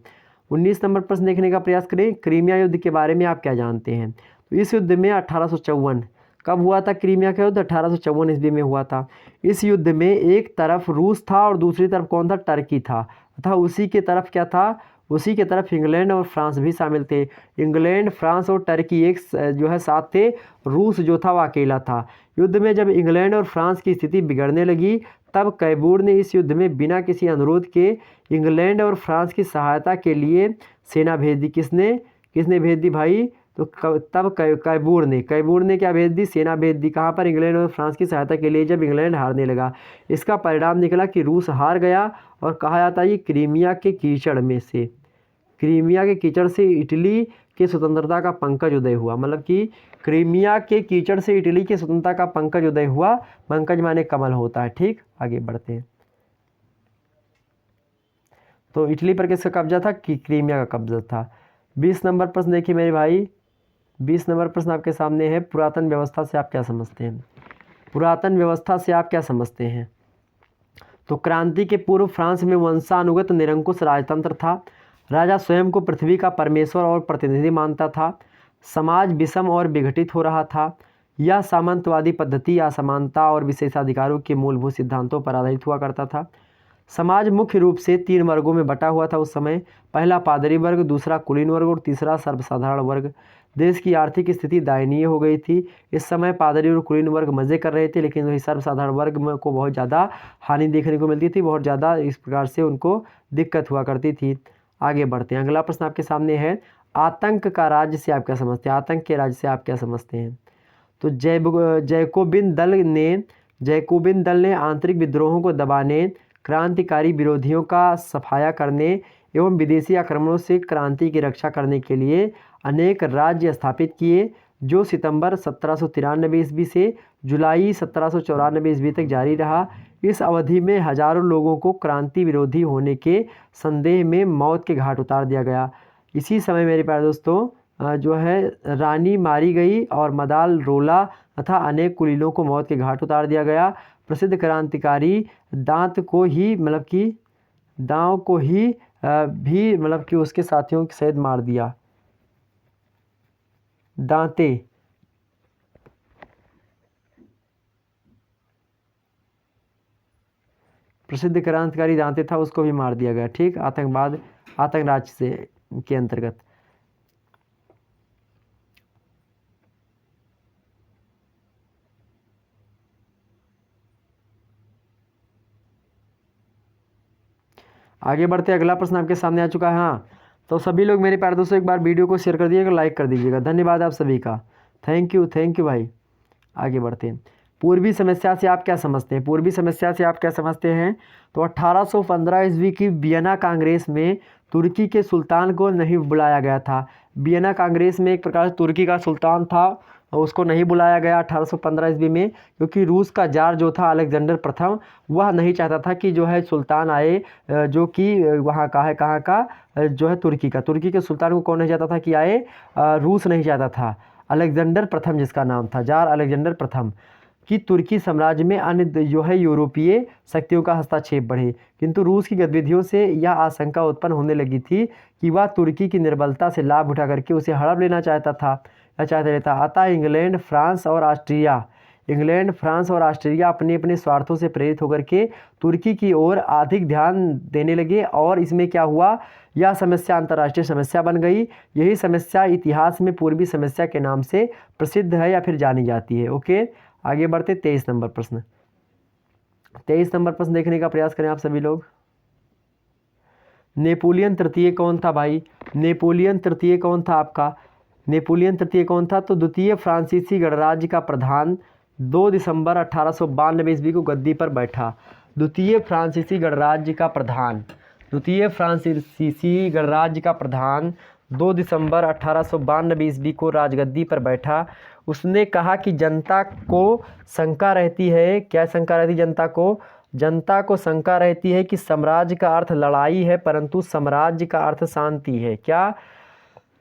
19 नंबर प्रश्न देखने का प्रयास करें। क्रीमिया युद्ध के बारे में आप क्या जानते हैं। तो इस युद्ध में 1854 कब हुआ था, क्रीमिया का युद्ध 1854 ईस्वी में हुआ था। इस युद्ध में एक तरफ रूस था और दूसरी तरफ कौन था, टर्की था तथा उसी के तरफ क्या था, उसी के तरफ इंग्लैंड और फ्रांस भी शामिल थे। इंग्लैंड, फ्रांस और टर्की एक जो है साथ थे, रूस जो था वह अकेला था। युद्ध में जब इंग्लैंड और फ्रांस की स्थिति बिगड़ने लगी तब कैबूर ने इस युद्ध में बिना किसी अनुरोध के इंग्लैंड और फ्रांस की सहायता के लिए सेना भेज दी। किसने भेज दी भाई, तो तब कैबूर ने क्या भेज दी, सेना भेज दी। कहाँ पर, इंग्लैंड और फ्रांस की सहायता के लिए, जब इंग्लैंड हारने लगा। इसका परिणाम निकला कि रूस हार गया और कहा जाता है ये क्रीमिया के कीचड़ से इटली के स्वतंत्रता का पंकज उदय हुआ। मतलब कि क्रीमिया के कीचड़ से इटली के स्वतंत्रता का पंकज उदय हुआ। पंकज माने कमल होता है, ठीक। आगे बढ़ते हैं। तो इटली पर किसका कब्जा था, कि क्रीमिया का कब्जा था। 20 नंबर प्रश्न देखिए मेरे भाई, 20 नंबर प्रश्न आपके सामने है। पुरातन व्यवस्था से आप क्या समझते हैं। पुरातन व्यवस्था से आप क्या समझते हैं। तो क्रांति के पूर्व फ्रांस में वंशानुगत निरंकुश राजतंत्र था। राजा स्वयं को पृथ्वी का परमेश्वर और प्रतिनिधि मानता था। समाज विषम और विघटित हो रहा था। यह सामंतवादी पद्धति असमानता और विशेषाधिकारों के मूलभूत सिद्धांतों पर आधारित हुआ करता था। समाज मुख्य रूप से 3 वर्गों में बटा हुआ था उस समय। पहला पादरी वर्ग, दूसरा कुलीन वर्ग और तीसरा सर्वसाधारण वर्ग। देश की आर्थिक स्थिति दयनीय हो गई थी। इस समय पादरी और कुलीन वर्ग मज़े कर रहे थे, लेकिन वही सर्वसाधारण वर्ग को बहुत ज़्यादा हानि देखने को मिलती थी, बहुत ज़्यादा इस प्रकार से उनको दिक्कत हुआ करती थी। आगे बढ़ते हैं। अगला प्रश्न आपके सामने है, आतंक का राज्य से आप क्या समझते हैं? आतंक के राज्य से आप क्या समझते हैं? तो जैकोबिन दल ने आंतरिक विद्रोहों को दबाने, क्रांतिकारी विरोधियों का सफाया करने एवं विदेशी आक्रमणों से क्रांति की रक्षा करने के लिए अनेक राज्य स्थापित किए, जो सितंबर 1793 ईस्वी से जुलाई 1794 ईस्वी तक जारी रहा। इस अवधि में हजारों लोगों को क्रांति विरोधी होने के संदेह में मौत के घाट उतार दिया गया। इसी समय मेरे प्यारे दोस्तों जो है रानी मारी गई और मदाल रोला तथा अनेक कुलीनों को मौत के घाट उतार दिया गया। प्रसिद्ध क्रांतिकारी दांत को ही उसके साथियों के सहित मार दिया। दांते प्रसिद्ध क्रांतिकारी दांते था, उसको भी मार दिया गया। ठीक, आतंक राज से के अंतर्गत। आगे बढ़ते, अगला प्रश्न आपके सामने आ चुका है। हाँ, तो सभी लोग मेरे प्यारे दोस्तों एक बार वीडियो को शेयर कर दीजिएगा, लाइक कर दीजिएगा। धन्यवाद आप सभी का, थैंक यू भाई। आगे बढ़ते हैं। पूर्वी समस्या से आप क्या समझते हैं? पूर्वी समस्या से आप क्या समझते हैं? तो 1815 ईस्वी की वियना कांग्रेस में तुर्की के सुल्तान को नहीं बुलाया गया था। वियना कांग्रेस में एक प्रकार से तुर्की का सुल्तान था, उसको नहीं बुलाया गया 1815 ईस्वी में, क्योंकि रूस का जार जो था अलेक्जेंडर प्रथम, वह नहीं चाहता था कि जो है सुल्तान आए जो कि वहाँ का है, कहाँ का, जो है तुर्की के सुल्तान को कौन नहीं चाहता था कि आए? रूस नहीं चाहता था। अलेक्जेंडर प्रथम जिसका नाम था, जार अलेक्जेंडर प्रथम, कि तुर्की साम्राज्य में अन्य जो है यूरोपीय शक्तियों का हस्तक्षेप बढ़े। किंतु रूस की गतिविधियों से यह आशंका उत्पन्न होने लगी थी कि वह तुर्की की निर्बलता से लाभ उठा करके उसे हड़प लेना चाहता था। अतः इंग्लैंड, फ्रांस और ऑस्ट्रिया अपने अपने स्वार्थों से प्रेरित होकर के तुर्की की ओर अधिक ध्यान देने लगे, और इसमें क्या हुआ? यह समस्या अंतर्राष्ट्रीय समस्या बन गई। यही समस्या इतिहास में पूर्वी समस्या के नाम से प्रसिद्ध है या फिर जानी जाती है। ओके, आगे बढ़ते 23 नंबर प्रश्न। 23 नंबर प्रश्न देखने का प्रयास करें आप सभी लोग। नेपोलियन तृतीय कौन था भाई? नेपोलियन तृतीय कौन था आपका? नेपोलियन तृतीय कौन था? तो द्वितीय फ्रांसीसी गणराज्य का प्रधान, 2 दिसंबर 1892 ईस्वी को गद्दी पर बैठा। द्वितीय फ्रांसीसी गणराज्य का प्रधान 2 दिसंबर 1892 ईस्वी को राजगद्दी पर बैठा। उसने कहा कि जनता को शंका रहती है, क्या शंका रहती जनता को शंका रहती है कि साम्राज्य का अर्थ लड़ाई है, परंतु साम्राज्य का अर्थ शांति है। क्या?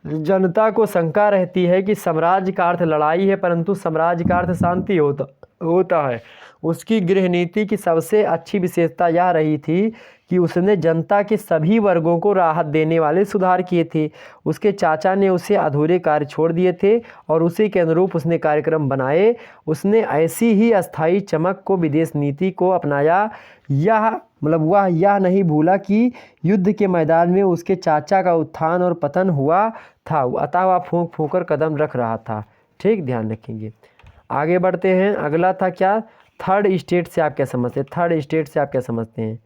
जनता को शंका रहती है कि साम्राज्य का अर्थ लड़ाई है, परंतु साम्राज्य का अर्थ शांति होता है। उसकी गृह नीति की सबसे अच्छी विशेषता यह रही थी कि उसने जनता के सभी वर्गों को राहत देने वाले सुधार किए थे। उसके चाचा ने उसे अधूरे कार्य छोड़ दिए थे और उसी के अनुरूप उसने कार्यक्रम बनाए। उसने ऐसी ही अस्थायी चमक को विदेश नीति को अपनाया। वह यह नहीं भूला कि युद्ध के मैदान में उसके चाचा का उत्थान और पतन हुआ था, अतः वह फूंक फूंक कर कदम रख रहा था। ठीक, ध्यान रखेंगे। आगे बढ़ते हैं। अगला था क्या? थर्ड स्टेट से आप क्या समझते हैं?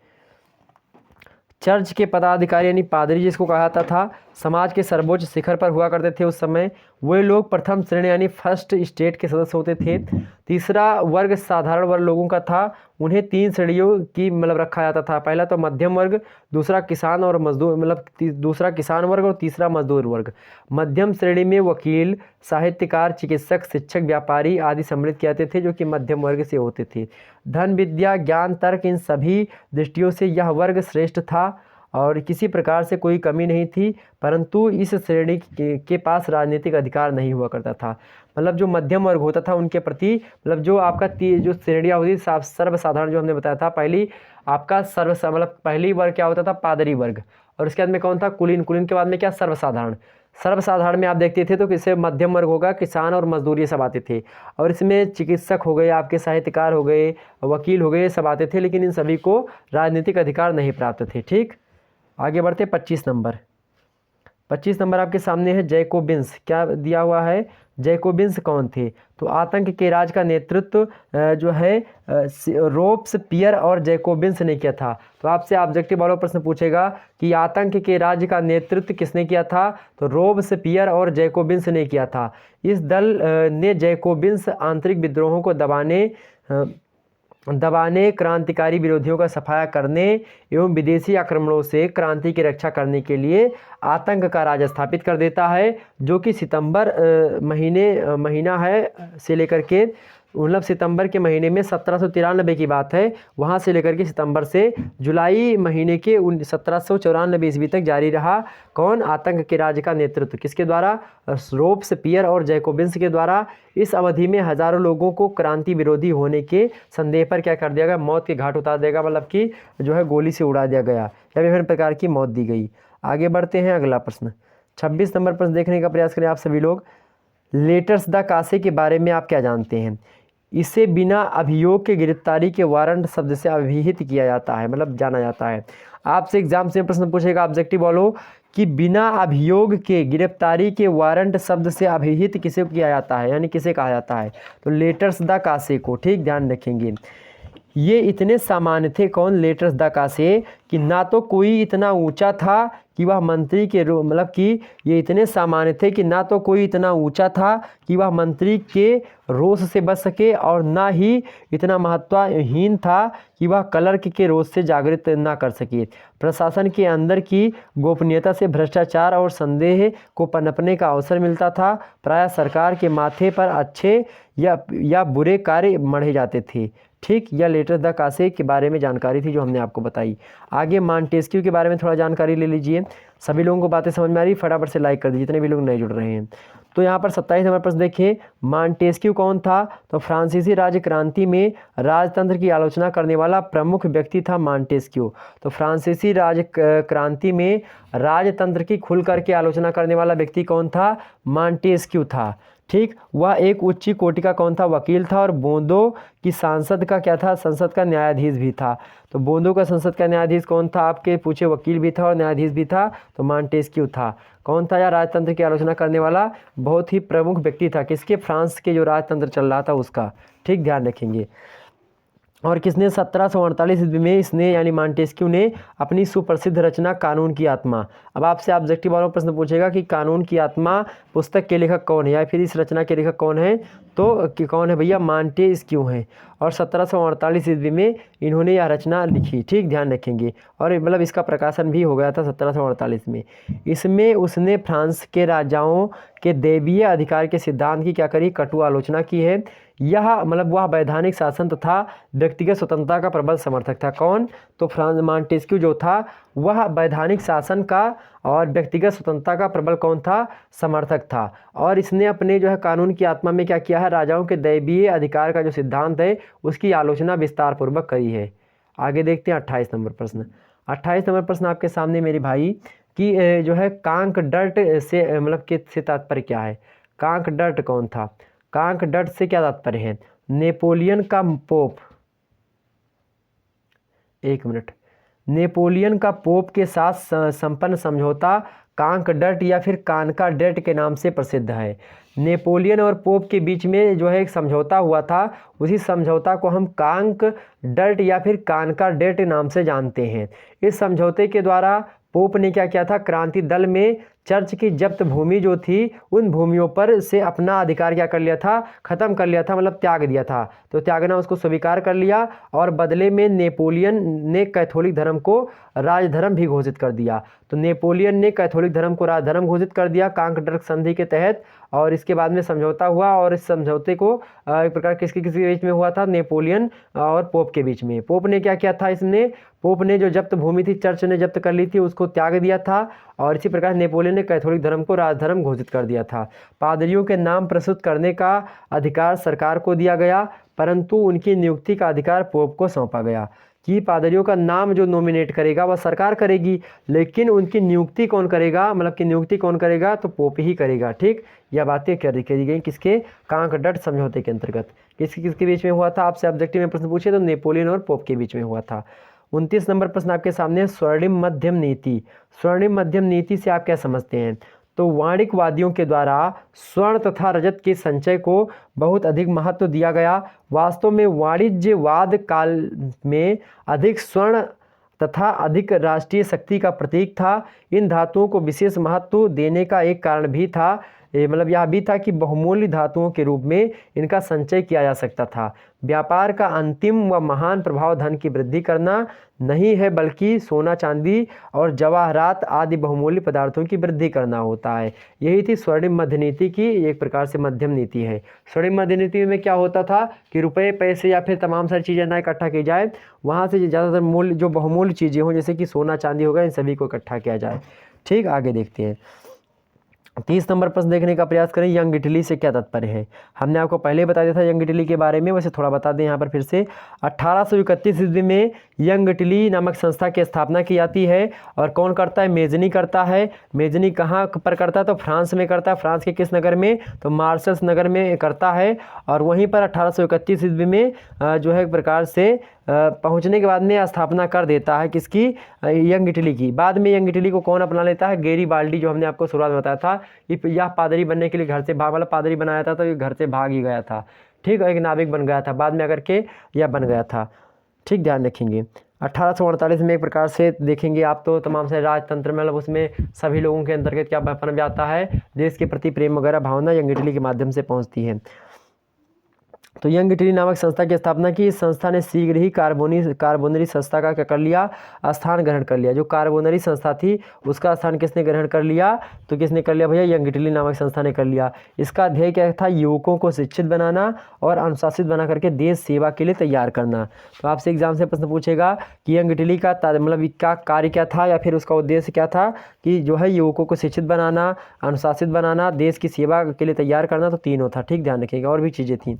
चर्च के पदाधिकारी यानी पादरी जिसको कहा जाता था, समाज के सर्वोच्च शिखर पर हुआ करते थे उस समय। वे लोग प्रथम श्रेणी यानी फर्स्ट स्टेट के सदस्य होते थे। तीसरा वर्ग साधारण वर्ग लोगों का था। उन्हें 3 श्रेणियों की रखा जाता था। पहला तो मध्यम वर्ग, दूसरा किसान और मजदूर, दूसरा किसान वर्ग और तीसरा मजदूर वर्ग। मध्यम श्रेणी में वकील, साहित्यकार, चिकित्सक, शिक्षक, व्यापारी आदि सम्मिलित किए जाते थे, जो कि मध्यम वर्ग से होते थे। धन, विद्या, ज्ञान, तर्क, इन सभी दृष्टियों से यह वर्ग श्रेष्ठ था और किसी प्रकार से कोई कमी नहीं थी, परंतु इस श्रेणी के पास राजनीतिक अधिकार नहीं हुआ करता था। जो मध्यम वर्ग होता था उनके प्रति जो आपका जो श्रेणियाँ होती सर्वसाधारण, जो हमने बताया था पहली आपका पहली वर्ग क्या होता था? पादरी वर्ग। और उसके बाद में कौन था? कुलीन के बाद में क्या? सर्वसाधारण में आप देखते थे तो किससे मध्यम वर्ग होगा, किसान और मजदूर ये सब आते थे। और इसमें चिकित्सक हो गए, आपके साहित्यकार हो गए, वकील हो गए, सब आते थे, लेकिन इन सभी को राजनीतिक अधिकार नहीं प्राप्त थे। ठीक, आगे बढ़ते 25 नंबर आपके सामने है। जैकोबिन्स क्या दिया हुआ है? जैकोबिन्स कौन थे? तो आतंक के राज का नेतृत्व जो है रोब्सपियर और जैकोबिन्स ने किया था। तो आपसे ऑब्जेक्टिव वाला प्रश्न पूछेगा कि आतंक के राज्य का नेतृत्व किसने किया था? तो रोब्सपियर और जैकोबिन्स ने किया था। इस दल ने जैकोबिन्स आंतरिक विद्रोहों को दबाने, क्रांतिकारी विरोधियों का सफाया करने एवं विदेशी आक्रमणों से क्रांति की रक्षा करने के लिए आतंक का राज स्थापित कर देता है, जो कि सितंबर महीना है से लेकर के मतलब सितंबर के महीने में 1793 की बात है, वहाँ से लेकर के सितंबर से जुलाई महीने के 1794 ईस्वी तक जारी रहा। कौन? आतंक के राज्य का नेतृत्व किसके द्वारा? रोब्सपियर और जैकोबिन्स के द्वारा। इस अवधि में हजारों लोगों को क्रांति विरोधी होने के संदेह पर क्या कर दिया गया? मौत के घाट उतार दिया गया, मतलब कि जो है गोली से उड़ा दिया गया या विभिन्न प्रकार की मौत दी गई। आगे बढ़ते हैं, अगला प्रश्न 26 नंबर प्रश्न देखने का प्रयास करें आप सभी लोग। लेटर्स द कासे के बारे में आप क्या जानते हैं? इसे बिना अभियोग के गिरफ्तारी के वारंट शब्द से अभिहित किया जाता है, मतलब जाना जाता है। आपसे एग्जाम से प्रश्न पूछेगा ऑब्जेक्टिव वालों कि बिना अभियोग के गिरफ्तारी के वारंट शब्द से अभिहित किसे किया जाता है, यानी किसे कहा जाता है? तो लेटर्स द कासे को। ठीक, ध्यान रखेंगे। ये इतने सामान्य थे, कौन? लेटर्स द कासे, कि ना तो कोई इतना ऊंचा था कि वह मंत्री के मतलब कि ये इतने सामान्य थे कि ना तो कोई इतना ऊंचा था कि वह मंत्री के रोष से बच सके, और ना ही इतना महत्वहीन था कि वह क्लर्क के रोष से जागृत ना कर सके। प्रशासन के अंदर की गोपनीयता से भ्रष्टाचार और संदेह को पनपने का अवसर मिलता था। प्रायः सरकार के माथे पर अच्छे या बुरे कार्य मढ़े जाते थे। ठीक, यह लेटर्स द कासे के बारे में जानकारी थी जो हमने आपको बताई। आगे मॉन्टेस्क्यू के बारे में थोड़ा जानकारी ले लीजिए। सभी लोगों को बातें समझ में आ रही? फटाफट से लाइक कर दीजिए जितने भी लोग नए जुड़ रहे हैं। तो यहाँ पर 27 नंबर प्रश्न देखिए, मॉन्टेस्क्यू कौन था? तो फ्रांसीसी राज्य क्रांति में राजतंत्र की आलोचना करने वाला प्रमुख व्यक्ति था मॉन्टेस्क्यू। तो फ्रांसीसी राज्य क्रांति में राजतंत्र की खुल करके आलोचना करने वाला व्यक्ति कौन था? मॉन्टेस्क्यू था। ठीक, वह एक उच्च कोटि का कौन था? वकील था, और बोंदो की सांसद का क्या था? संसद का न्यायाधीश भी था। तो बोंदो का संसद का न्यायाधीश कौन था? आपके पूछे, वकील भी था और न्यायाधीश भी था, तो मॉन्टेस्क्यू था। कौन था? या राजतंत्र की आलोचना करने वाला बहुत ही प्रमुख व्यक्ति था। किसके? फ्रांस के जो राजतंत्र चल रहा था उसका। ठीक, ध्यान रखेंगे। और किसने? 1748 ईस्वी में इसने यानी मॉन्टेस्क्यू ने अपनी सुप्रसिद्ध रचना कानून की आत्मा। अब आपसे ऑब्जेक्टिव वाला प्रश्न पूछेगा कि कानून की आत्मा पुस्तक के लेखक कौन है, या फिर इस रचना के लेखक कौन है? तो कि कौन है भैया? मॉन्टेस्क्यू हैं। और 1748 ईस्वी में इन्होंने यह रचना लिखी। ठीक, ध्यान रखेंगे। और मतलब इसका प्रकाशन भी हो गया था 1748 में। इसमें उसने फ्रांस के राजाओं के दैवीय अधिकार के सिद्धांत की क्या करी? कटु आलोचना की है। यह मतलब वह वैधानिक शासन तथा व्यक्तिगत स्वतंत्रता का प्रबल समर्थक था। कौन? तो फ्रांस मॉन्टेस्क्यू जो था वह वैधानिक शासन का और व्यक्तिगत स्वतंत्रता का प्रबल कौन था? समर्थक था। और इसने अपने जो है कानून की आत्मा में क्या किया है? राजाओं के दैवीय अधिकार का जो सिद्धांत है उसकी आलोचना विस्तार पूर्वक करी है। आगे देखते हैं 28 नंबर प्रश्न। 28 नंबर प्रश्न आपके सामने मेरे भाई कि जो है कांकडर्ट से मतलब कि से तात्पर्य क्या है? कांकडर्ट कौन था? कांकडर्ट से क्या तात्पर्य है? नेपोलियन का पोप, एक मिनट, नेपोलियन का पोप के साथ संपन्न समझौता कांकडर्ट या फिर कानकाडर्ट के नाम से प्रसिद्ध है। नेपोलियन और पोप के बीच में जो है एक समझौता हुआ था, उसी समझौता को हम कांकडर्ट या फिर कानकाडर्ट नाम से जानते हैं। इस समझौते के द्वारा पोप ने क्या किया था? क्रांति दल में चर्च की जब्त भूमि जो थी उन भूमियों पर से अपना अधिकार क्या कर लिया था? खत्म कर लिया था, मतलब त्याग दिया था। तो त्यागना उसको स्वीकार कर लिया, और बदले में नेपोलियन ने कैथोलिक धर्म को राजधर्म भी घोषित कर दिया। तो नेपोलियन ने कैथोलिक धर्म को राजधर्म घोषित कर दिया कांकडर्ट संधि के तहत, और इसके बाद में समझौता हुआ। और इस समझौते को एक प्रकार किसके बीच में हुआ था? नेपोलियन और पोप के बीच में। पोप ने क्या किया था? इसने पोप ने जो जब्त भूमि थी, चर्च ने जब्त कर ली थी, उसको त्याग दिया था, और इसी प्रकार नेपोलियन ने कैथोलिक धर्म को राजधर्म घोषित कर दिया था। पादरियों के नाम प्रस्तुत करने का अधिकार सरकार को दिया गया, परंतु उनकी नियुक्ति का अधिकार पोप को सौंपा गया। कि पादरियों का नाम जो नॉमिनेट करेगा वह सरकार करेगी, लेकिन उनकी नियुक्ति कौन करेगा? मतलब कि नियुक्ति कौन करेगा? तो पोप ही करेगा। ठीक, यह बातें करी गई किसके? कांकडर्ट समझौते के अंतर्गत। किसके बीच में हुआ था? आपसे ऑब्जेक्टिव में प्रश्न पूछे तो नेपोलियन और पोप के बीच में हुआ था। 29 नंबर प्रश्न आपके सामने, स्वर्णिम मध्यम नीति। स्वर्णिम मध्यम नीति से आप क्या समझते हैं? तो वाणिज्यवादियों के द्वारा स्वर्ण तथा रजत के संचय को बहुत अधिक महत्व दिया गया। वास्तव में वाणिज्यवाद काल में अधिक स्वर्ण तथा अधिक राष्ट्रीय शक्ति का प्रतीक था। इन धातुओं को विशेष महत्व देने का एक कारण भी था, मतलब यह भी था कि बहुमूल्य धातुओं के रूप में इनका संचय किया जा सकता था। व्यापार का अंतिम व महान प्रभाव धन की वृद्धि करना नहीं है, बल्कि सोना चांदी और जवाहरात आदि बहुमूल्य पदार्थों की वृद्धि करना होता है। यही थी स्वर्णिम मध्य नीति की एक प्रकार से मध्यम नीति है। स्वर्णिम मध्य नीति में क्या होता था कि रुपये पैसे या फिर तमाम सारी चीज़ें ना इकट्ठा की जाए, वहाँ से ज़्यादातर मूल्य जो बहुमूल्य चीज़ें हों जैसे कि सोना चांदी होगा, इन सभी को इकट्ठा किया जाए। ठीक, आगे देखते हैं। 30 नंबर प्रश्न देखने का प्रयास करें। यंग इटली से क्या तात्पर्य है? हमने आपको पहले ही बता दिया था यंग इटली के बारे में, वैसे थोड़ा बता दें यहाँ पर फिर से। 1831 ईस्वी में यंग इटली नामक संस्था की स्थापना की जाती है। और कौन करता है? मेजनी करता है। मेजनी कहाँ पर करता है? तो फ्रांस में करता है। फ्रांस के किस नगर में? तो मार्सल्स नगर में करता है। और वहीं पर 1831 ईस्वी में जो है एक प्रकार से पहुंचने के बाद में स्थापना कर देता है किसकी? यंग इटली की। बाद में यंग इटली को कौन अपना लेता है? गैरीबाल्डी, जो हमने आपको शुरुआत में बताया था। यह पादरी बनने के लिए घर से भाग, वाला पादरी बनाया था तो ये घर से भाग ही गया था। ठीक, एक नाविक बन गया था, बाद में आकर के यह बन गया था। ठीक, ध्यान रखेंगे। 1848 में एक प्रकार से देखेंगे आप तो तमाम से राजतंत्र में, मतलब उसमें सभी लोगों के अंतर्गत क्या पनप जाता है? देश के प्रति प्रेम वगैरह भावना यंग इटली के माध्यम से पहुंचती है। तो यंग इटली नामक संस्था की स्थापना की। इस संस्था ने शीघ्र ही कार्बोनरी संस्था का क्या कर लिया? स्थान ग्रहण कर लिया। जो कार्बोनरी संस्था थी उसका स्थान किसने ग्रहण कर लिया? तो किसने कर लिया भैया? यंग इटली नामक संस्था ने कर लिया। इसका ध्येय क्या था? युवकों को शिक्षित बनाना और अनुशासित बना करके देश सेवा के लिए तैयार करना। तो आपसे एग्जाम से प्रश्न पूछेगा कि यंग इटली का मतलब इसका कार्य क्या था या फिर उसका उद्देश्य क्या था? कि जो है युवकों को शिक्षित बनाना, अनुशासित बनाना, देश की सेवा के लिए तैयार करना। तो तीनों था। ठीक, ध्यान रखिएगा। और भी चीज़ें थी।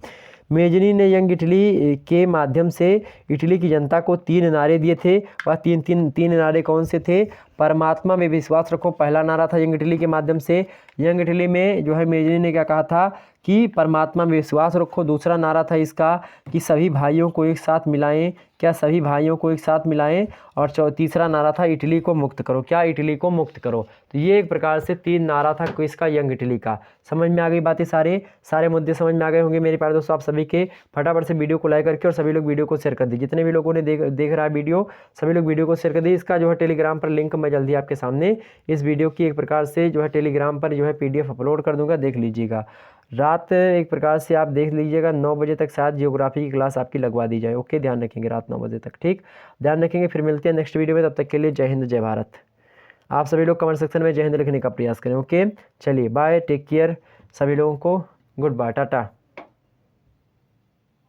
मेजनी ने यंग इटली के माध्यम से इटली की जनता को 3 नारे दिए थे। वह तीन नारे कौन से थे? परमात्मा में विश्वास रखो, पहला नारा था यंग इटली के माध्यम से। यंग इटली में जो है मेजनी ने क्या कहा था कि परमात्मा में विश्वास रखो। दूसरा नारा था इसका कि सभी भाइयों को एक साथ मिलाएं, क्या सभी भाइयों को एक साथ मिलाएं। और तीसरा नारा था इटली को मुक्त करो, क्या? इटली को मुक्त करो। तो ये एक प्रकार से 3 नारा था किसका? यंग इटली का। समझ में आ गई बातें? सारे मुद्दे समझ में आ गए होंगे मेरे प्यारे दोस्तों। आप सभी के फटाफट से वीडियो को लाइक करके और सभी लोग वीडियो को शेयर कर दीजिए। जितने भी लोगों ने देख रहा है वीडियो, सभी लोग वीडियो को शेयर कर दीजिए। इसका जो है टेलीग्राम पर लिंक मैं जल्दी आपके सामने इस वीडियो की एक प्रकार से जो है टेलीग्राम पर जो है PDF अपलोड कर दूंगा, देख लीजिएगा। रात एक प्रकार से आप देख लीजिएगा 9 बजे तक शायद जियोग्राफी की क्लास आपकी लगवा दी जाए। ओके, ध्यान रखेंगे रात 9 बजे तक। ठीक, ध्यान रखेंगे। फिर मिलते हैं नेक्स्ट वीडियो में। तब तक के लिए जय हिंद, जय भारत। आप सभी लोग कमेंट सेक्शन में जय हिंद लिखने का प्रयास करें। ओके, चलिए बाय, टेक केयर। सभी लोगों को गुड बाय, टाटा।